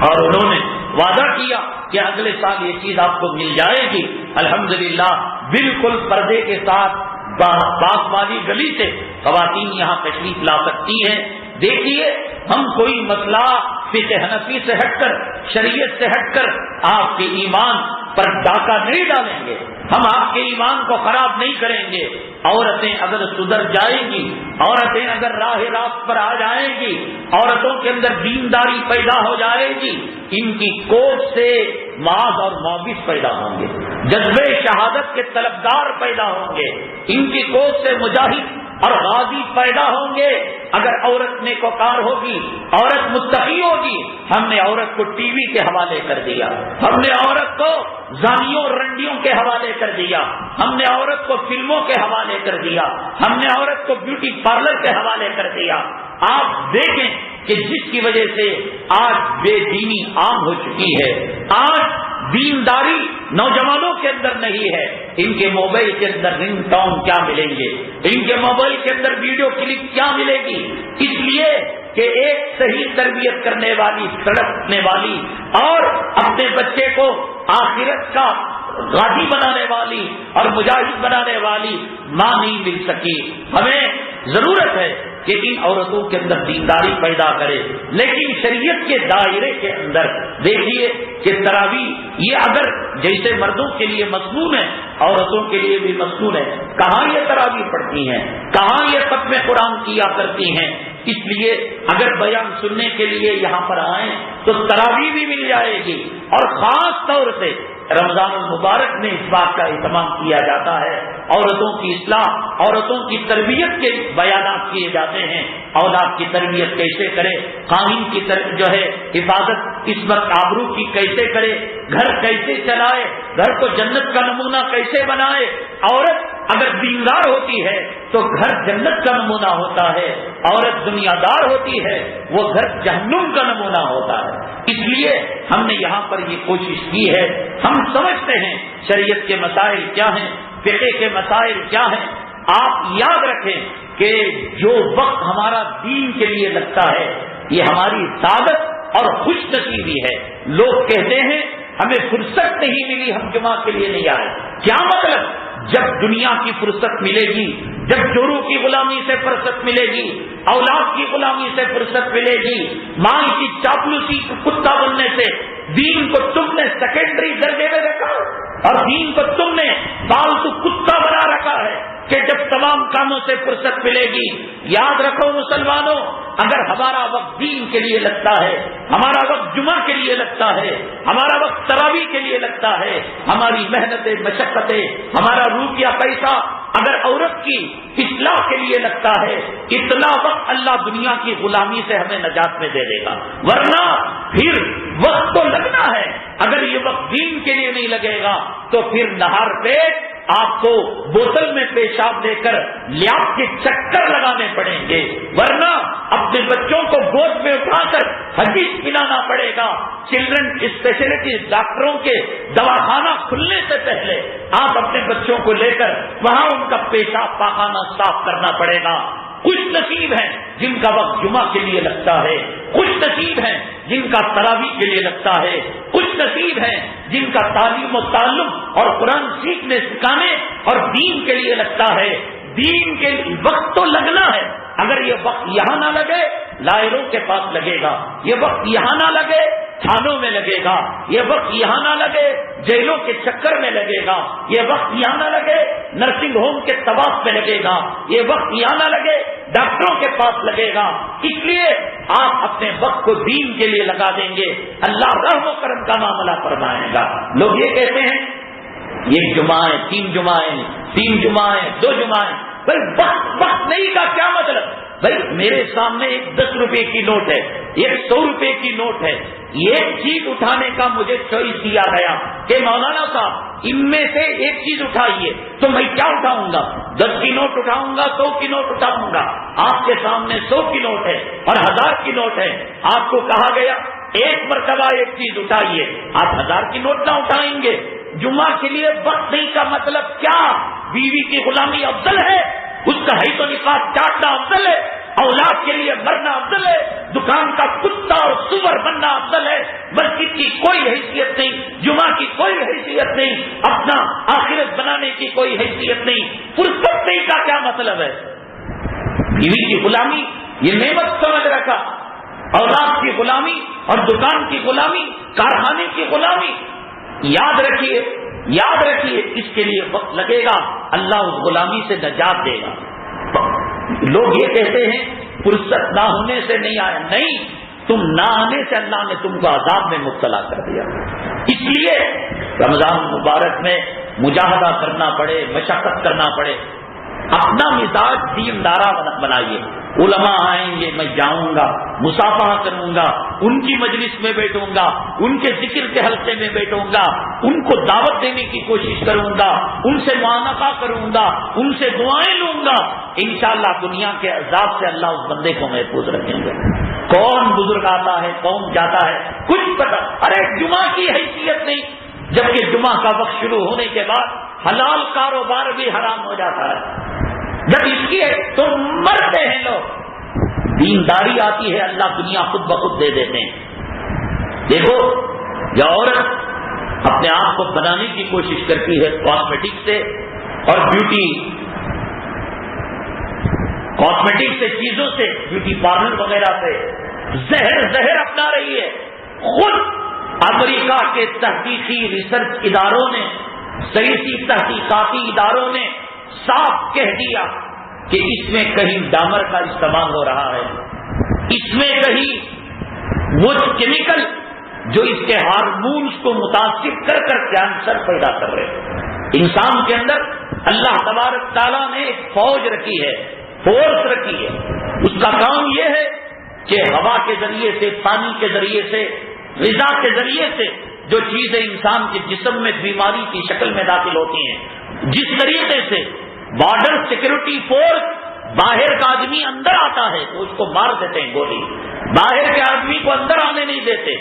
اور انہوں نے وعدہ کیا کہ اگلے سال یہ چیز آپ کو مل جائے گی۔ الحمدللہ بالکل پردے کے ساتھ باغ والی گلی سے خواتین یہاں تشریف لا سکتی ہیں۔ دیکھیے ہم کوئی مسئلہ فقہ حنفی سے ہٹ کر، شریعت سے ہٹ کر آپ کے ایمان پر ڈاکہ نہیں ڈالیں گے، ہم آپ کے ایمان کو خراب نہیں کریں گے۔ عورتیں اگر سدھر جائیں گی، عورتیں اگر راہ راست پر آ جائیں گی، عورتوں کے اندر دینداری پیدا ہو جائے گی، ان کی کوکھ سے معاذ اور موبس پیدا ہوں گے، جذبے شہادت کے طلبگار پیدا ہوں گے، ان کی کوکھ سے مجاہد اور غازی پیدا ہوں گے۔ اگر عورت نیکوکار ہوگی، عورت متقی ہوگی، ہم نے عورت کو ٹی وی کے حوالے کر دیا، ہم نے عورت کو زانیوں رنڈیوں کے حوالے کر دیا، ہم نے عورت کو فلموں کے حوالے کر دیا، ہم نے عورت کو بیوٹی پارلر کے حوالے کر دیا۔ آپ دیکھیں کہ جس کی وجہ سے آج بے دینی عام ہو چکی ہے، آج دینداری نوجوانوں کے اندر نہیں ہے۔ ان کے موبائل کے اندر رنگ ٹون کیا ملیں گے، ان کے موبائل کے اندر ویڈیو کلپ کیا ملے گی، اس لیے کہ ایک صحیح تربیت کرنے والی، سڑکنے والی اور اپنے بچے کو آخرت کا غازی بنانے والی اور مجاہد بنانے والی ماں نہیں مل سکی۔ ہمیں ضرورت ہے کہ ان عورتوں کے اندر دینداری پیدا کرے، لیکن شریعت کے دائرے کے اندر دیکھیے کہ تراویح یہ اگر جیسے مردوں کے لیے مصنون ہے، عورتوں کے لیے بھی مصنون ہے۔ کہاں یہ تراویح پڑھتی ہیں، کہاں یہ ختم قرآن کیا کرتی ہیں؟ اس لیے اگر بیان سننے کے لیے یہاں پر آئیں تو تراویح بھی مل جائے گی، اور خاص طور سے رمضان المبارک میں اس بات کا اہتمام کیا جاتا ہے، عورتوں کی اصلاح، عورتوں کی تربیت کے بیانات کیے جاتے ہیں، اولاد کی تربیت کیسے کرے، قانون کی جو ہے حفاظت عصمت آبرو کی کیسے کرے، گھر کیسے چلائے، گھر کو جنت کا نمونہ کیسے بنائے۔ عورت اگر دیندار ہوتی ہے تو گھر جنت کا نمونہ ہوتا ہے، عورت دنیا دار ہوتی ہے وہ گھر جہنم کا نمونہ ہوتا ہے۔ اس لیے ہم نے یہاں پر یہ کوشش کی ہے، ہم سمجھتے ہیں شریعت کے مسائل کیا ہیں، فقہ کے مسائل کیا ہیں۔ آپ یاد رکھیں کہ جو وقت ہمارا دین کے لیے لگتا ہے یہ ہماری سعادت اور خوش نصیبی ہے۔ لوگ کہتے ہیں ہمیں فرصت نہیں ملی، ہم جمعہ کے لیے نہیں آئے۔ کیا مطلب؟ جب دنیا کی فرصت ملے گی، جب چوروں کی غلامی سے فرصت ملے گی، اولاد کی غلامی سے فرصت ملے گی، مال کی چاپلوسی کو کتا بننے سے، دین کو تم نے سیکنڈری درجے میں رکھا اور دین کو تم نے پالتو کتا بنا رکھا ہے کہ جب تمام کاموں سے فرصت ملے گی۔ یاد رکھو مسلمانوں، اگر ہمارا وقت دین کے لیے لگتا ہے، ہمارا وقت جمعہ کے لیے لگتا ہے، ہمارا وقت تراویح کے لیے لگتا ہے، ہماری محنتیں مشقتیں، ہمارا روپیہ پیسہ اگر عورت کی اصلاح کے لیے لگتا ہے، اتنا وقت اللہ دنیا کی غلامی سے ہمیں نجات میں دے دے گا۔ ورنہ پھر وقت تو لگنا ہے، اگر یہ وقت دین کے لیے نہیں لگے گا تو پھر نہار پیٹ آپ کو بوتل میں پیشاب لے کر لیاب کے چکر لگانے پڑیں گے، ورنہ اپنے بچوں کو گود میں اٹھا کر حدیث پلانا پڑے گا۔ چلڈرن اسپیشلٹی ڈاکٹروں کے دواخانہ کھلنے سے پہلے آپ اپنے بچوں کو لے کر وہاں ان کا پیشاب پاخانہ صاف کرنا پڑے گا۔ خوش نصیب ہیں جن کا وقت جمعہ کے لیے لگتا ہے، خوش نصیب ہیں جن کا تراویح کے لیے لگتا ہے، خوش نصیب ہیں جن کا تعلیم و تعلم اور قرآن سیکھنے سکھانے اور دین کے لیے لگتا ہے۔ دین کے وقت تو لگنا ہے، اگر یہ وقت یہاں نہ لگے لائروں کے پاس لگے گا، یہ وقت یہاں نہ لگے تھانوں میں لگے گا، یہ وقت یہاں نہ لگے جیلوں کے چکر میں لگے گا، یہ وقت یہاں نہ لگے نرسنگ ہوم کے طواف میں لگے گا، یہ وقت یہاں نہ لگے ڈاکٹروں کے پاس لگے گا۔ اس لیے آپ اپنے وقت کو دین کے لیے لگا دیں گے، اللہ رحم و کرم کا معاملہ فرمائے گا۔ لوگ یہ کہتے ہیں یہ جمعہ 3 جمعہ 2 جمعہ، بھائی وقت نہیں کا کیا مطلب؟ بھائی میرے سامنے ایک 10 روپے کی نوٹ ہے، ایک 100 روپے کی نوٹ ہے، ایک چیز اٹھانے کا مجھے چوائس دیا گیا کہ مولانا صاحب ان میں سے ایک چیز اٹھائیے، تو میں کیا اٹھاؤں گا؟ 10 کی نوٹ اٹھاؤں گا، 100 کی نوٹ اٹھاؤں گا؟ آپ کے سامنے 100 کی نوٹ ہے اور 1000 کی نوٹ ہے، آپ کو کہا گیا ایک مرتبہ ایک چیز اٹھائیے، آپ 1000 کی نوٹ نہ اٹھائیں گے۔ جمعہ کے لیے وقت نہیں کا مطلب کیا؟ بیوی کی غلامی افضل ہے؟ اس کا ہے تو نکاح چاٹنا افضل ہے؟ اولاد کے لیے مرنا افضل ہے؟ دکان کا کتا اور سور بننا افضل ہے؟ مسجد کی کوئی حیثیت نہیں، جمعہ کی کوئی حیثیت نہیں، اپنا آخرت بنانے کی کوئی حیثیت نہیں، فرصت نہیں کا کیا مطلب ہے؟ بیوی کی غلامی یہ نعمت سمجھ رکھا، اولاد کی غلامی اور دکان کی غلامی، کارخانے کی غلامی، یاد رکھیے اس کے لیے وقت لگے گا، اللہ اس غلامی سے نجات دے گا۔ لوگ یہ کہتے ہیں فرصت نہ ہونے سے نہیں آیا، نہیں، تم نہ آنے سے اللہ نے تم کو عذاب میں مبتلا کر دیا۔ اس لیے رمضان مبارک میں مجاہدہ کرنا پڑے، مشقت کرنا پڑے، اپنا مزاج دیندارا بنائیے۔ علماء آئیں گے، میں جاؤں گا، مصافحہ کروں گا، ان کی مجلس میں بیٹھوں گا، ان کے ذکر کے حلقے میں بیٹھوں گا، ان کو دعوت دینے کی کوشش کروں گا، ان سے معانقہ کروں گا، ان سے دعائیں لوں گا، انشاءاللہ دنیا کے عذاب سے اللہ اس بندے کو محفوظ رکھیں گے۔ کون بزرگ آتا ہے، کون جاتا ہے، کچھ پتہ، ارے جمعہ کی حیثیت نہیں، جبکہ جمعہ کا وقت شروع ہونے کے بعد حلال کاروبار بھی حرام ہو جاتا ہے۔ جب اس کی ہے تو مرتے ہیں لوگ، دینداری آتی ہے اللہ دنیا خود بخود دے دیتے ہیں۔ دیکھو یہ عورت اپنے آپ کو بنانے کی کوشش کرتی ہے کاسمیٹک سے اور کاسمیٹک سے چیزوں سے، بیوٹی پارلر وغیرہ سے زہر اپنا رہی ہے۔ خود امریکہ کے تحقیقی ریسرچ اداروں نے، سائنسی تحقیقاتی اداروں نے صاف کہہ دیا کہ اس میں کہیں ڈامر کا استعمال ہو رہا ہے، اس میں کہیں وہ کیمیکل جو اس کے ہارمونز کو متاثر کر کینسر پیدا کر رہے ہیں۔ انسان کے اندر اللہ تبارک تعالیٰ نے ایک فوج رکھی ہے، فورس رکھی ہے، اس کا کام یہ ہے کہ ہوا کے ذریعے سے، پانی کے ذریعے سے، غذا کے ذریعے سے جو چیزیں انسان کے جسم میں بیماری کی شکل میں داخل ہوتی ہیں، جس طریقے سے بارڈر سیکورٹی فورس باہر کا آدمی اندر آتا ہے تو اس کو مار دیتے ہیں گولی، باہر کے آدمی کو اندر آنے نہیں دیتے،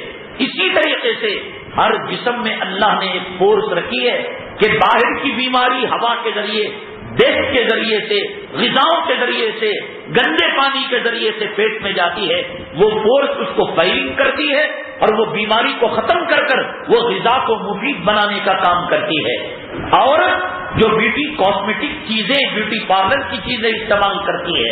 اسی طریقے سے ہر جسم میں اللہ نے ایک فورس رکھی ہے کہ باہر کی بیماری ہوا کے ذریعے، دیش کے ذریعے سے، غذاؤں کے ذریعے سے، گندے پانی کے ذریعے سے پیٹ میں جاتی ہے، وہ فورس اس کو فائرنگ کرتی ہے اور وہ بیماری کو ختم کر وہ غذا کو مفید بنانے کا کام کرتی ہے۔ اور جو بیوٹی کاسمیٹک چیزیں، بیوٹی پارلر کی چیزیں استعمال کرتی ہے،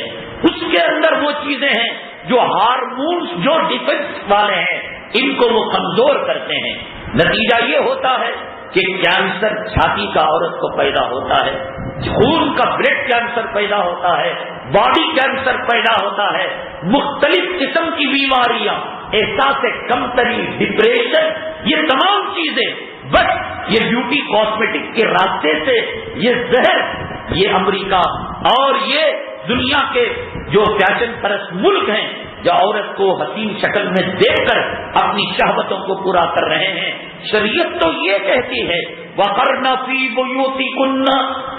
اس کے اندر وہ چیزیں ہیں جو ہارمونز جو ڈیفیکٹس والے ہیں، ان کو وہ کمزور کرتے ہیں۔ نتیجہ یہ ہوتا ہے کہ کینسر چھاتی کا عورت کو پیدا ہوتا ہے، خون کا بلڈ کینسر پیدا ہوتا ہے، باڈی کینسر پیدا ہوتا ہے، مختلف قسم کی بیماریاں، احساس کمتری، ڈپریشن، یہ تمام چیزیں بس یہ بیوٹی کاسمیٹک کے راستے سے، یہ زہر، یہ امریکہ اور یہ دنیا کے جو فیشن پرست ملک ہیں جو عورت کو حسین شکل میں دیکھ کر اپنی شہوتوں کو پورا کر رہے ہیں۔ شریعت تو یہ کہتی ہے وَقَرْنَ فِي بُيُوتِكُنَّ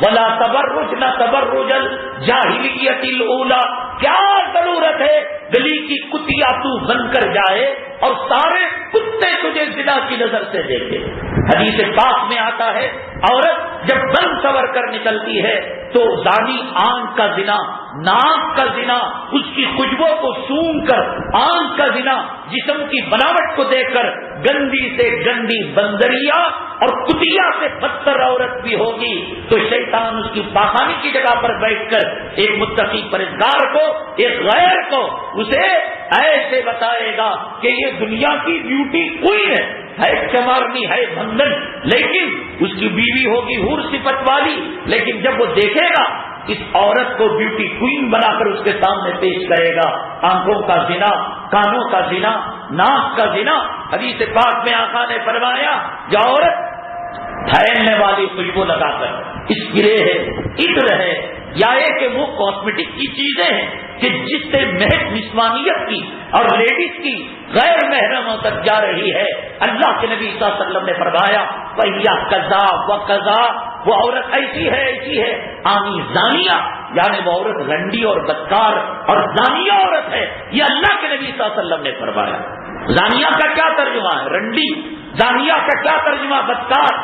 وَلَا تَبَرُّجْنَ تَبَرُّجَ الْجَاهِلِيَّةِ الْأُولَىٰ، کیا ضرورت ہے گلی کی کتیا تو بن کر جائے اور سارے کتے تجھے زنا کی نظر سے دیکھے۔ حدیث پاک میں آتا ہے عورت جب بن سور کر نکلتی ہے تو زانی آنکھ کا زنا، ناک کا زنا، اس کی خوشبو کو سونگھ کر، آنکھ کا زنا، جسم کی بناوٹ کو دیکھ کر گندی سے گندی بندریا اور کتیا سے بدتر عورت بھی ہوگی تو شیطان اس کی پاخانے کی جگہ پر بیٹھ کر ایک متقی پرہیزگار کو، ایک غیر کو اسے ایسے بتائے گا کہ یہ دنیا کی بیوٹی کوئین ہے چمارنی، ہے بندن، لیکن اس کی بیوی ہوگی حور صفت والی، لیکن جب وہ دیکھے گا اس عورت کو بیوٹی کوئین بنا کر اس کے سامنے پیش کرے گا، آنکھوں کا زنا، کانوں کا زنا، ناک کا زنا۔ حدیث پاک میں آقا نے فرمایا جو عورت ٹھہرنے والی خوشبو لگا کر اسپرے ہے، عطر ہے، یا یہ کہ وہ کاسمیٹک کی چیزیں ہیں کہ جس سے مہک نسوانیت کی اور لیڈیز کی غیر محرموں تک جا رہی ہے، اللہ کے نبی صلی اللہ علیہ وسلم نے فرمایا وَهِيَ كَذَا وَكَذَا، وہ عورت ایسی ہے آنی زانیہ، یعنی وہ عورت رنڈی اور بدکار اور زانیہ عورت ہے، یہ اللہ کے نبی صلی اللہ علیہ وسلم نے فرمایا۔ زانیہ کا کیا ترجمہ ہے؟ رنڈی۔ زانیہ کا کیا ترجمہ؟ بدکار۔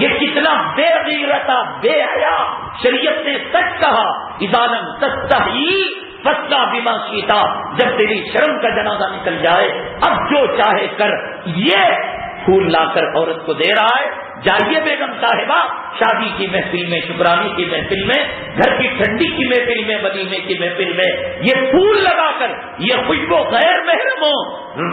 یہ کتنا بے غیرت، بے حیا، شریعت نے سچ کہا اذا لم تستحی فاصنع بما شئت، جب تیری شرم کا جنازہ نکل جائے اب جو چاہے کر۔ یہ پھول لا کر عورت کو دے رہا ہے، جائیے بیگم صاحبہ شادی کی محفل میں، شکرانے کی محفل میں، گھر کی ٹھنڈی کی محفل میں، ولیمے کی محفل میں یہ پھول لگا کر یہ خوشبو غیر محرموں،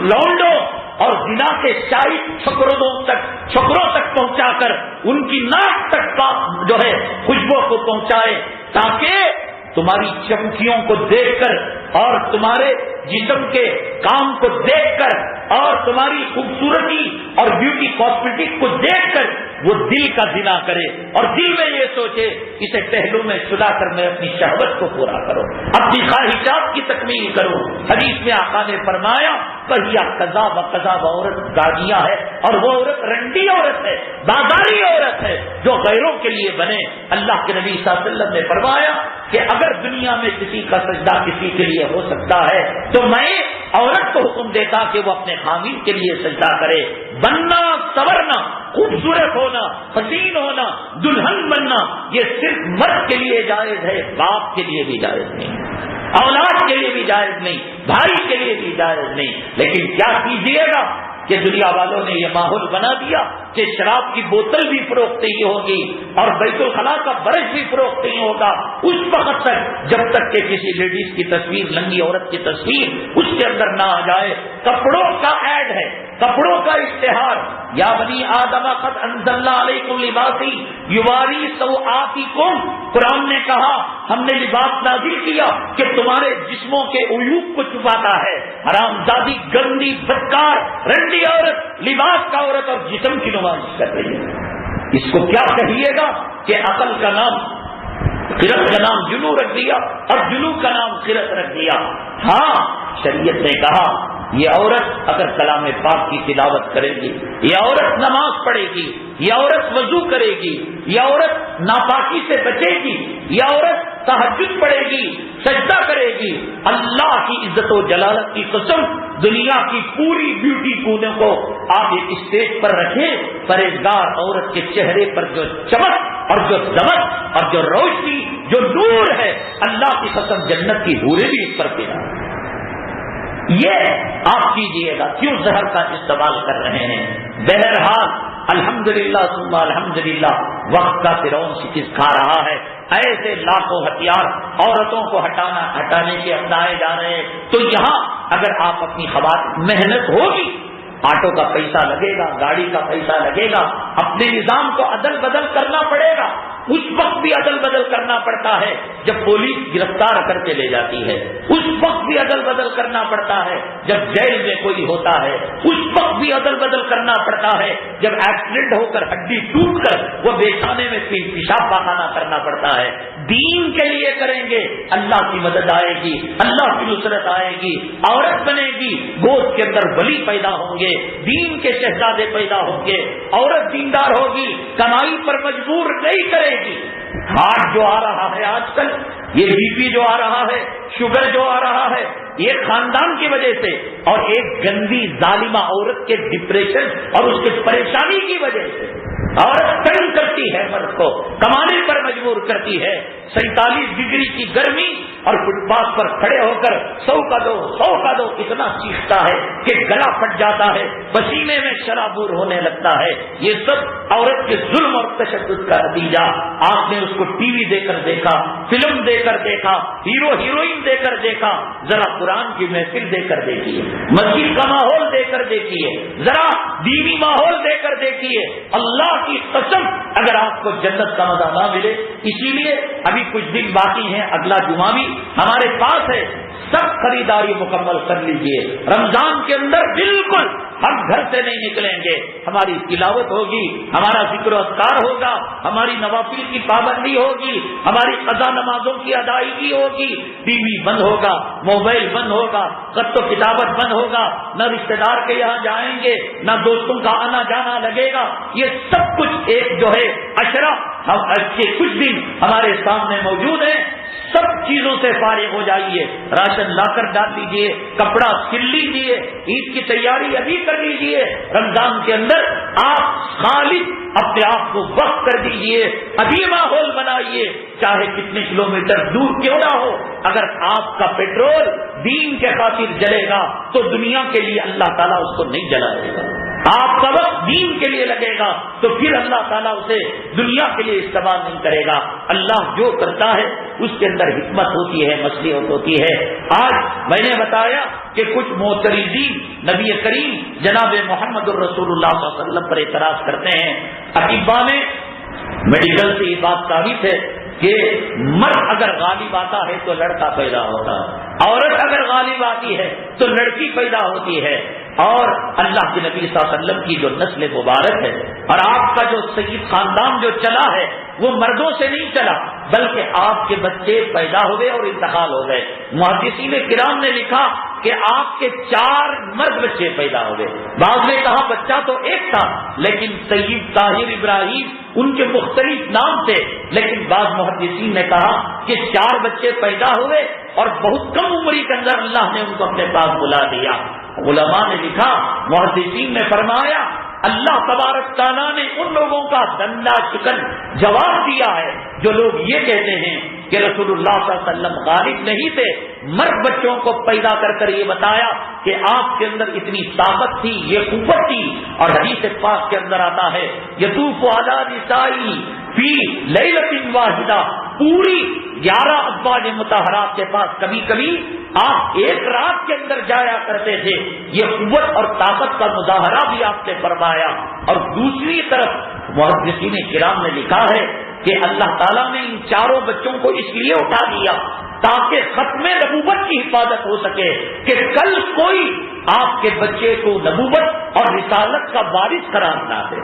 لونڈوں اور زنا کے شاہد چھکروں تک پہنچا کر ان کی ناک تک جو ہے خوشبو کو پہنچائے، تاکہ تمہاری چمکیوں کو دیکھ کر اور تمہارے جسم کے کام کو دیکھ کر اور تمہاری خوبصورتی اور بیوٹی کاسمیٹک کو دیکھ کر وہ دل کا زنا کرے اور دل میں یہ سوچے اسے پہلو میں سلا کر میں اپنی شہوت کو پورا کروں، اپنی خواہشات کی تکمیل کروں۔ حدیث میں آقا نے فرمایا کہیا قذاب عورت گاڑیاں ہے، اور وہ عورت رنڈی عورت ہے، بازاری عورت ہے جو غیروں کے لیے بنے۔ اللہ کے نبی صلی اللہ علیہ وسلم نے فرمایا کہ اگر دنیا میں کسی کا سجدہ کسی کے لیے ہو سکتا ہے تو میں عورت کو حکم دیتا کہ وہ اپنے خامد کے لیے سجدہ کرے۔ بننا، سورنا، خوبصورت ہونا، حسین ہونا، دلہن بننا یہ صرف مرد کے لیے جائز ہے، باپ کے لیے بھی جائز نہیں، اولاد کے لیے بھی جائز نہیں، بھائی کے لیے بھی جائز نہیں۔ لیکن کیا کیجیے گا کہ دنیا والوں نے یہ ماحول بنا دیا کہ شراب کی بوتل بھی فروخت نہیں ہوگی اور بیت الخلا کا برش بھی فروخت نہیں ہوگا اس وقت تک جب تک کہ کسی لیڈیز کی تصویر، ننگی عورت کی تصویر اس کے اندر نہ آ جائے۔ کپڑوں کا ایڈ ہے، کپڑوں کا اشتہار، یا بنی آدم قد انزلنا علیکم لباسی یواری سوآتکم، قرآن نے کہا ہم نے لباس نازل کیا کہ تمہارے جسموں کے عیوب کو چھپاتا ہے۔ حرامزادی، گندی، بدکار، رنڈی عورت، لباس کا عورت اور جسم کی نمائش کر رہی ہے، اس کو کیا کہیے گا کہ عقل کا نام خرد کا نام جنو رکھ دیا اور جنو کا نام خرد رکھ دیا۔ ہاں شریعت نے کہا یہ عورت اگر کلام پاک کی تلاوت کرے گی، یہ عورت نماز پڑھے گی، یہ عورت وضو کرے گی، یہ عورت ناپاکی سے بچے گی، یہ عورت تہجد پڑھے گی، سجدہ کرے گی، اللہ کی عزت و جلالت کی قسم دنیا کی پوری بیوٹی پونوں کو آپ ایک اسٹیج پر رکھیں، پرہیزگار عورت کے چہرے پر جو چمک اور جو دمک اور جو روشنی، جو نور ہے، اللہ کی قسم جنت کی حوریں بھی اس پر پیدا۔ یہ آپ کیجئے گا، کیوں زہر کا استعمال کر رہے ہیں؟ بہرحال الحمدللہ ثم الحمدللہ وقت کا فرعون شکست کھا رہا ہے، ایسے لاکھوں ہتھیار عورتوں کو ہٹانے کے اپنائے جا رہے ہیں۔ تو یہاں اگر آپ اپنی محنت ہوگی، آٹو کا پیسہ لگے گا، گاڑی کا پیسہ لگے گا، اپنے نظام کو عدل بدل کرنا پڑے گا۔ اس وقت بھی عدل بدل کرنا پڑتا ہے جب پولیس گرفتار کر کے لے جاتی ہے، اس وقت بھی عدل بدل کرنا پڑتا ہے جب جیل میں کوئی ہوتا ہے، اس وقت بھی عدل بدل کرنا پڑتا ہے جب ایکسیڈنٹ ہو کر ہڈی ٹوٹ کر وہ بیچانے میں پیشاب پاخانہ کرنا پڑتا ہے۔ دین کے لیے کریں گے، اللہ کی مدد آئے گی، اللہ کی نصرت آئے گی، عورت بنے گی، گود کے اندر ولی پیدا ہوں گے، دین کے شہزادے پیدا ہوں گے، عورت دیندار ہوگی، کمائی پر مجبور نہیں کرے گی۔ ہارٹ جو آ رہا ہے آج کل، یہ بی پی جو آ رہا ہے، شوگر جو آ رہا ہے، یہ خاندان کی وجہ سے اور ایک گندی ظالمہ عورت کے ڈپریشن اور اس کے پریشانی کی وجہ سے۔ عورت تنگ کرتی ہے مرد کو، کمانے پر مجبور کرتی ہے، 47 ڈگری کی گرمی اور فٹ پاتھ پر کھڑے ہو کر 100 کا دو 100 کا دو اتنا چیختا ہے کہ گلا پھٹ جاتا ہے، پسینے میں شرابور ہونے لگتا ہے۔ یہ سب عورت کے ظلم اور تشدد کا نتیجہ۔ آپ نے اس کو ٹی وی دے کر دیکھا، فلم دے کر دیکھا، ہیرو ہیروئن دے کر دیکھا، ذرا قرآن کی محفل دے کر دیکھیے، مسجد کا ماحول دے کر دیکھیے، ذرا دینی ماحول دے کر دیکھیے۔ اللہ کی قسم اگر آپ کو جنت کا مزہ نہ ملے، اسی لیے ابھی کچھ دن باقی ہیں، اگلا جمعہ بھی ہمارے پاس ہے، سب خریداری مکمل کر لیجئے۔ رمضان کے اندر بالکل ہم گھر سے نہیں نکلیں گے، ہماری تلاوت ہوگی، ہمارا ذکر و اذکار ہوگا، ہماری نوافل کی پابندی ہوگی، ہماری قضا نمازوں کی ادائیگی ہوگی، ٹی وی بند ہوگا، موبائل بند ہوگا، خط و کتابت بند ہوگا، نہ رشتے دار کے یہاں جائیں گے، نہ دوستوں کا آنا جانا لگے گا۔ یہ سب کچھ ایک جو ہے عشرہ ہم کے کچھ دن ہمارے سامنے موجود ہیں، سب چیزوں سے فارغ ہو جائیے، راشن لا کر ڈال دیجیے، کپڑا سل لیجیے، عید کی تیاری ابھی کر لیجیے، رمضان کے اندر آپ خالص اپنے آپ کو وقف کر دیجیے، ابھی ماحول بنائیے، چاہے کتنے کلومیٹر دور کیوں نہ ہو۔ اگر آپ کا پیٹرول دین کے خاطر جلے گا تو دنیا کے لیے اللہ تعالیٰ اس کو نہیں جلائے گا۔ آپ کا وقت دین کے لیے لگے گا تو پھر اللہ تعالیٰ اسے دنیا کے لیے استعمال نہیں کرے گا۔ اللہ جو کرتا ہے اس کے اندر حکمت ہوتی ہے، مصلحت ہوتی ہے۔ آج میں نے بتایا کہ کچھ معترضین نبی کریم جناب محمد الرسول اللہ صلی اللہ علیہ وسلم پر اعتراض کرتے ہیں، اطباء نے میڈیکل سے یہ بات ثابت ہے کہ مرد اگر غالب آتا ہے تو لڑکا پیدا ہوتا ہے، عورت اگر غالب آتی ہے تو لڑکی پیدا ہوتی ہے. اور اللہ کے نبی صلی اللہ علیہ وسلم کی جو نسل مبارک ہے اور آپ کا جو سید خاندان جو چلا ہے وہ مردوں سے نہیں چلا، بلکہ آپ کے بچے پیدا ہوئے اور انتقال ہو گئے. محدثین کرام نے لکھا کہ آپ کے 4 مرد بچے پیدا ہوئے. بعض نے کہا بچہ تو ایک تھا، لیکن سید طاہر ابراہیم ان کے مختلف نام تھے، لیکن بعض محدثین نے کہا کہ 4 بچے پیدا ہوئے اور بہت کم عمری کے اندر اللہ نے ان کو اپنے پاس بلا دیا. علماء نے لکھا، محدثین نے فرمایا اللہ تبارک تعالیٰ نے ان لوگوں کا دندہ چکن جواب دیا ہے جو لوگ یہ کہتے ہیں کہ رسول اللہ صلی اللہ علیہ وسلم غالب نہیں تھے، مرد بچوں کو پیدا کر یہ بتایا کہ آپ کے اندر اتنی طاقت تھی، یہ قوت تھی. اور حدیث پاک کے اندر آتا ہے یطوف علی نسائی فی لیلۃ واحدہ، پوری 11 ازواج مطہرات کے پاس کبھی کبھی آپ ایک رات کے اندر جایا کرتے تھے. یہ قوت اور طاقت کا مظاہرہ بھی آپ نے فرمایا. اور دوسری طرف محدثین کرام نے لکھا ہے کہ اللہ تعالیٰ نے ان 4 بچوں کو اس لیے اٹھا دیا تاکہ ختم نبوت کی حفاظت ہو سکے کہ کل کوئی آپ کے بچے کو نبوت اور رسالت کا وارث قرار نہ دے.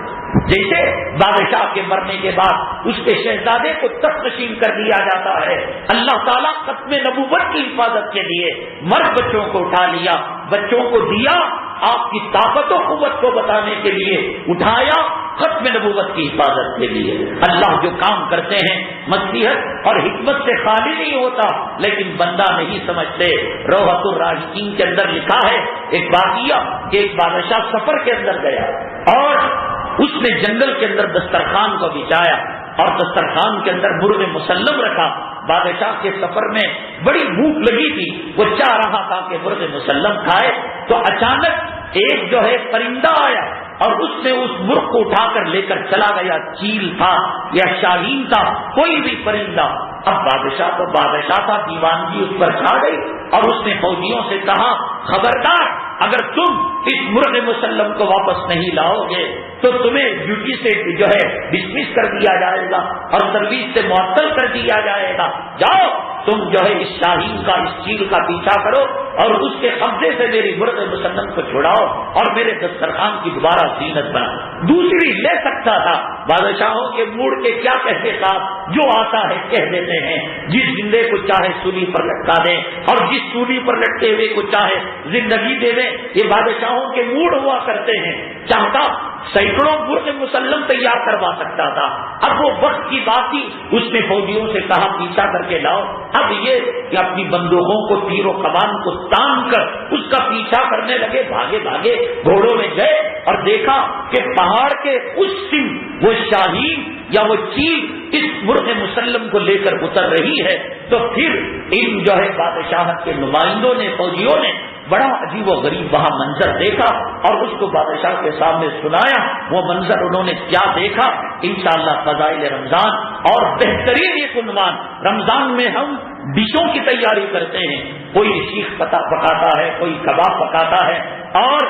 جیسے بادشاہ کے مرنے کے بعد اس کے شہزادے کو تخت نشین کر دیا جاتا ہے، اللہ تعالیٰ ختم نبوت کی حفاظت کے لیے مرد بچوں کو اٹھا لیا، بچوں کو دیا آپ کی طاقت و قوت کو بتانے کے لیے، اٹھایا ختم نبوت کی حفاظت کے لیے. اللہ جو کام کرتے ہیں مصلحت اور حکمت سے خالی نہیں ہوتا، لیکن بندہ نہیں سمجھتے. روحۃ الراحلین کے اندر لکھا ہے ایک واقعہ کہ ایک بادشاہ سفر کے اندر گیا اور اس نے جنگل کے اندر دسترخوان کو بچھایا اور دسترخوان کے اندر مرغ مسلم رکھا. بادشاہ کے سفر میں بڑی بھوک لگی تھی، وہ چاہ رہا تھا کہ مرغ مسلم کھائے، تو اچانک ایک جو ہے پرندہ آیا اور اس نے اس مرغ کو اٹھا کر لے کر چلا گیا. چیل تھا یا شاہین تھا، کوئی بھی پرندہ. اب بادشاہ تو بادشاہ تھا، دیوانگی اس پر چھا گئی اور اس نے فوجیوں سے کہا خبردار، اگر تم اس مرغ مسلم کو واپس نہیں لاؤ گے تو تمہیں ڈیوٹی سے جو ہے ڈسمس کر دیا جائے گا اور سروس سے معطل کر دیا جائے گا. جاؤ تم جو ہے اس شاہین کا، اس چیل کا پیچھا کرو اور اس کے قبضے سے میری مرغ مسلم کو چھڑاؤ اور میرے دسترخوان کی دوبارہ زینت بناؤ. دوسری لے سکتا تھا، بادشاہوں کے موڈ کے کیا کہتے صاحب، جو آتا ہے کہہ دیتے ہیں. جس زندے کو چاہے سولی پر لٹکا دیں اور جس سولی پر لٹکے ہوئے کو چاہے زندگی دے دیں، یہ بادشاہوں کے موڈ ہوا کرتے ہیں. چاہتا سینکڑوں مرغ مسلم تیار کروا سکتا تھا. اب وہ وقت کی بات تھی، اس نے فوجیوں سے کہا پیچھا کر کے لاؤ. اب یہ کہ اپنی بندوقوں کو، تیر و کمان کو تان کر اس کا پیچھا کرنے لگے. بھاگے بھاگے گھوڑوں میں گئے اور دیکھا کہ پہاڑ کے اس سم وہ شاہین یا وہ چیل اس مرغ مسلم کو لے کر اتر رہی ہے. تو پھر ان جو ہے بادشاہت کے نمائندوں نے، فوجیوں نے بڑا عجیب و غریب وہاں منظر دیکھا اور اس کو بادشاہ کے سامنے سنایا. وہ منظر انہوں نے کیا دیکھا، انشاءاللہ فضائل رمضان اور بہترین ایک عنوان. رمضان میں ہم ڈشوں کی تیاری کرتے ہیں، کوئی سیخ پکاتا ہے، کوئی کباب پکاتا ہے اور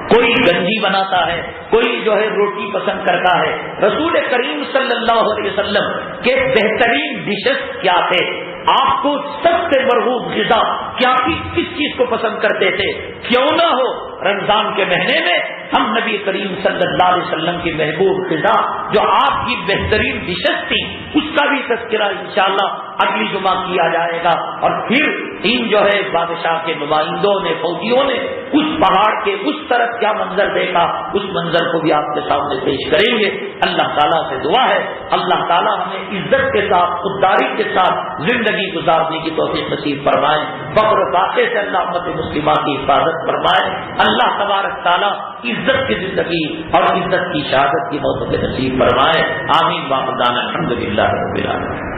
کوئی گنجی بناتا ہے، کوئی جو ہے روٹی پسند کرتا ہے. رسول کریم صلی اللہ علیہ وسلم کے بہترین ڈشز کیا تھے؟ آپ کو سب سے مرغوب غذا کیا تھی؟ کس چیز کو پسند کرتے تھے؟ کیوں نہ ہو رمضان کے مہینے میں ہم نبی کریم صلی اللہ علیہ وسلم کی محبوب غذا جو آپ کی بہترین ڈشز تھی اس کا بھی تذکرہ انشاءاللہ اگلی جمعہ کیا جائے گا. اور پھر ان جو ہے بادشاہ کے نمائندوں نے، فوجیوں نے اس پہاڑ کے اس طرف کیا منظر دیکھا، اس منظر کو بھی آپ کے سامنے پیش کریں گے. اللہ تعالیٰ سے دعا ہے اللہ تعالیٰ ہمیں عزت کے ساتھ، خودداری کے ساتھ زندگی گزارنے کی توفیق نصیب فرمائے. فقر و فاقے سے اللہ امت مسلمہ کی حفاظت فرمائے. اللہ تبارک تعالیٰ عزت کی زندگی اور عزت کی شہادت کی موت کے نصیب فرمائے. آمین. الحمد للہ رب العالمین.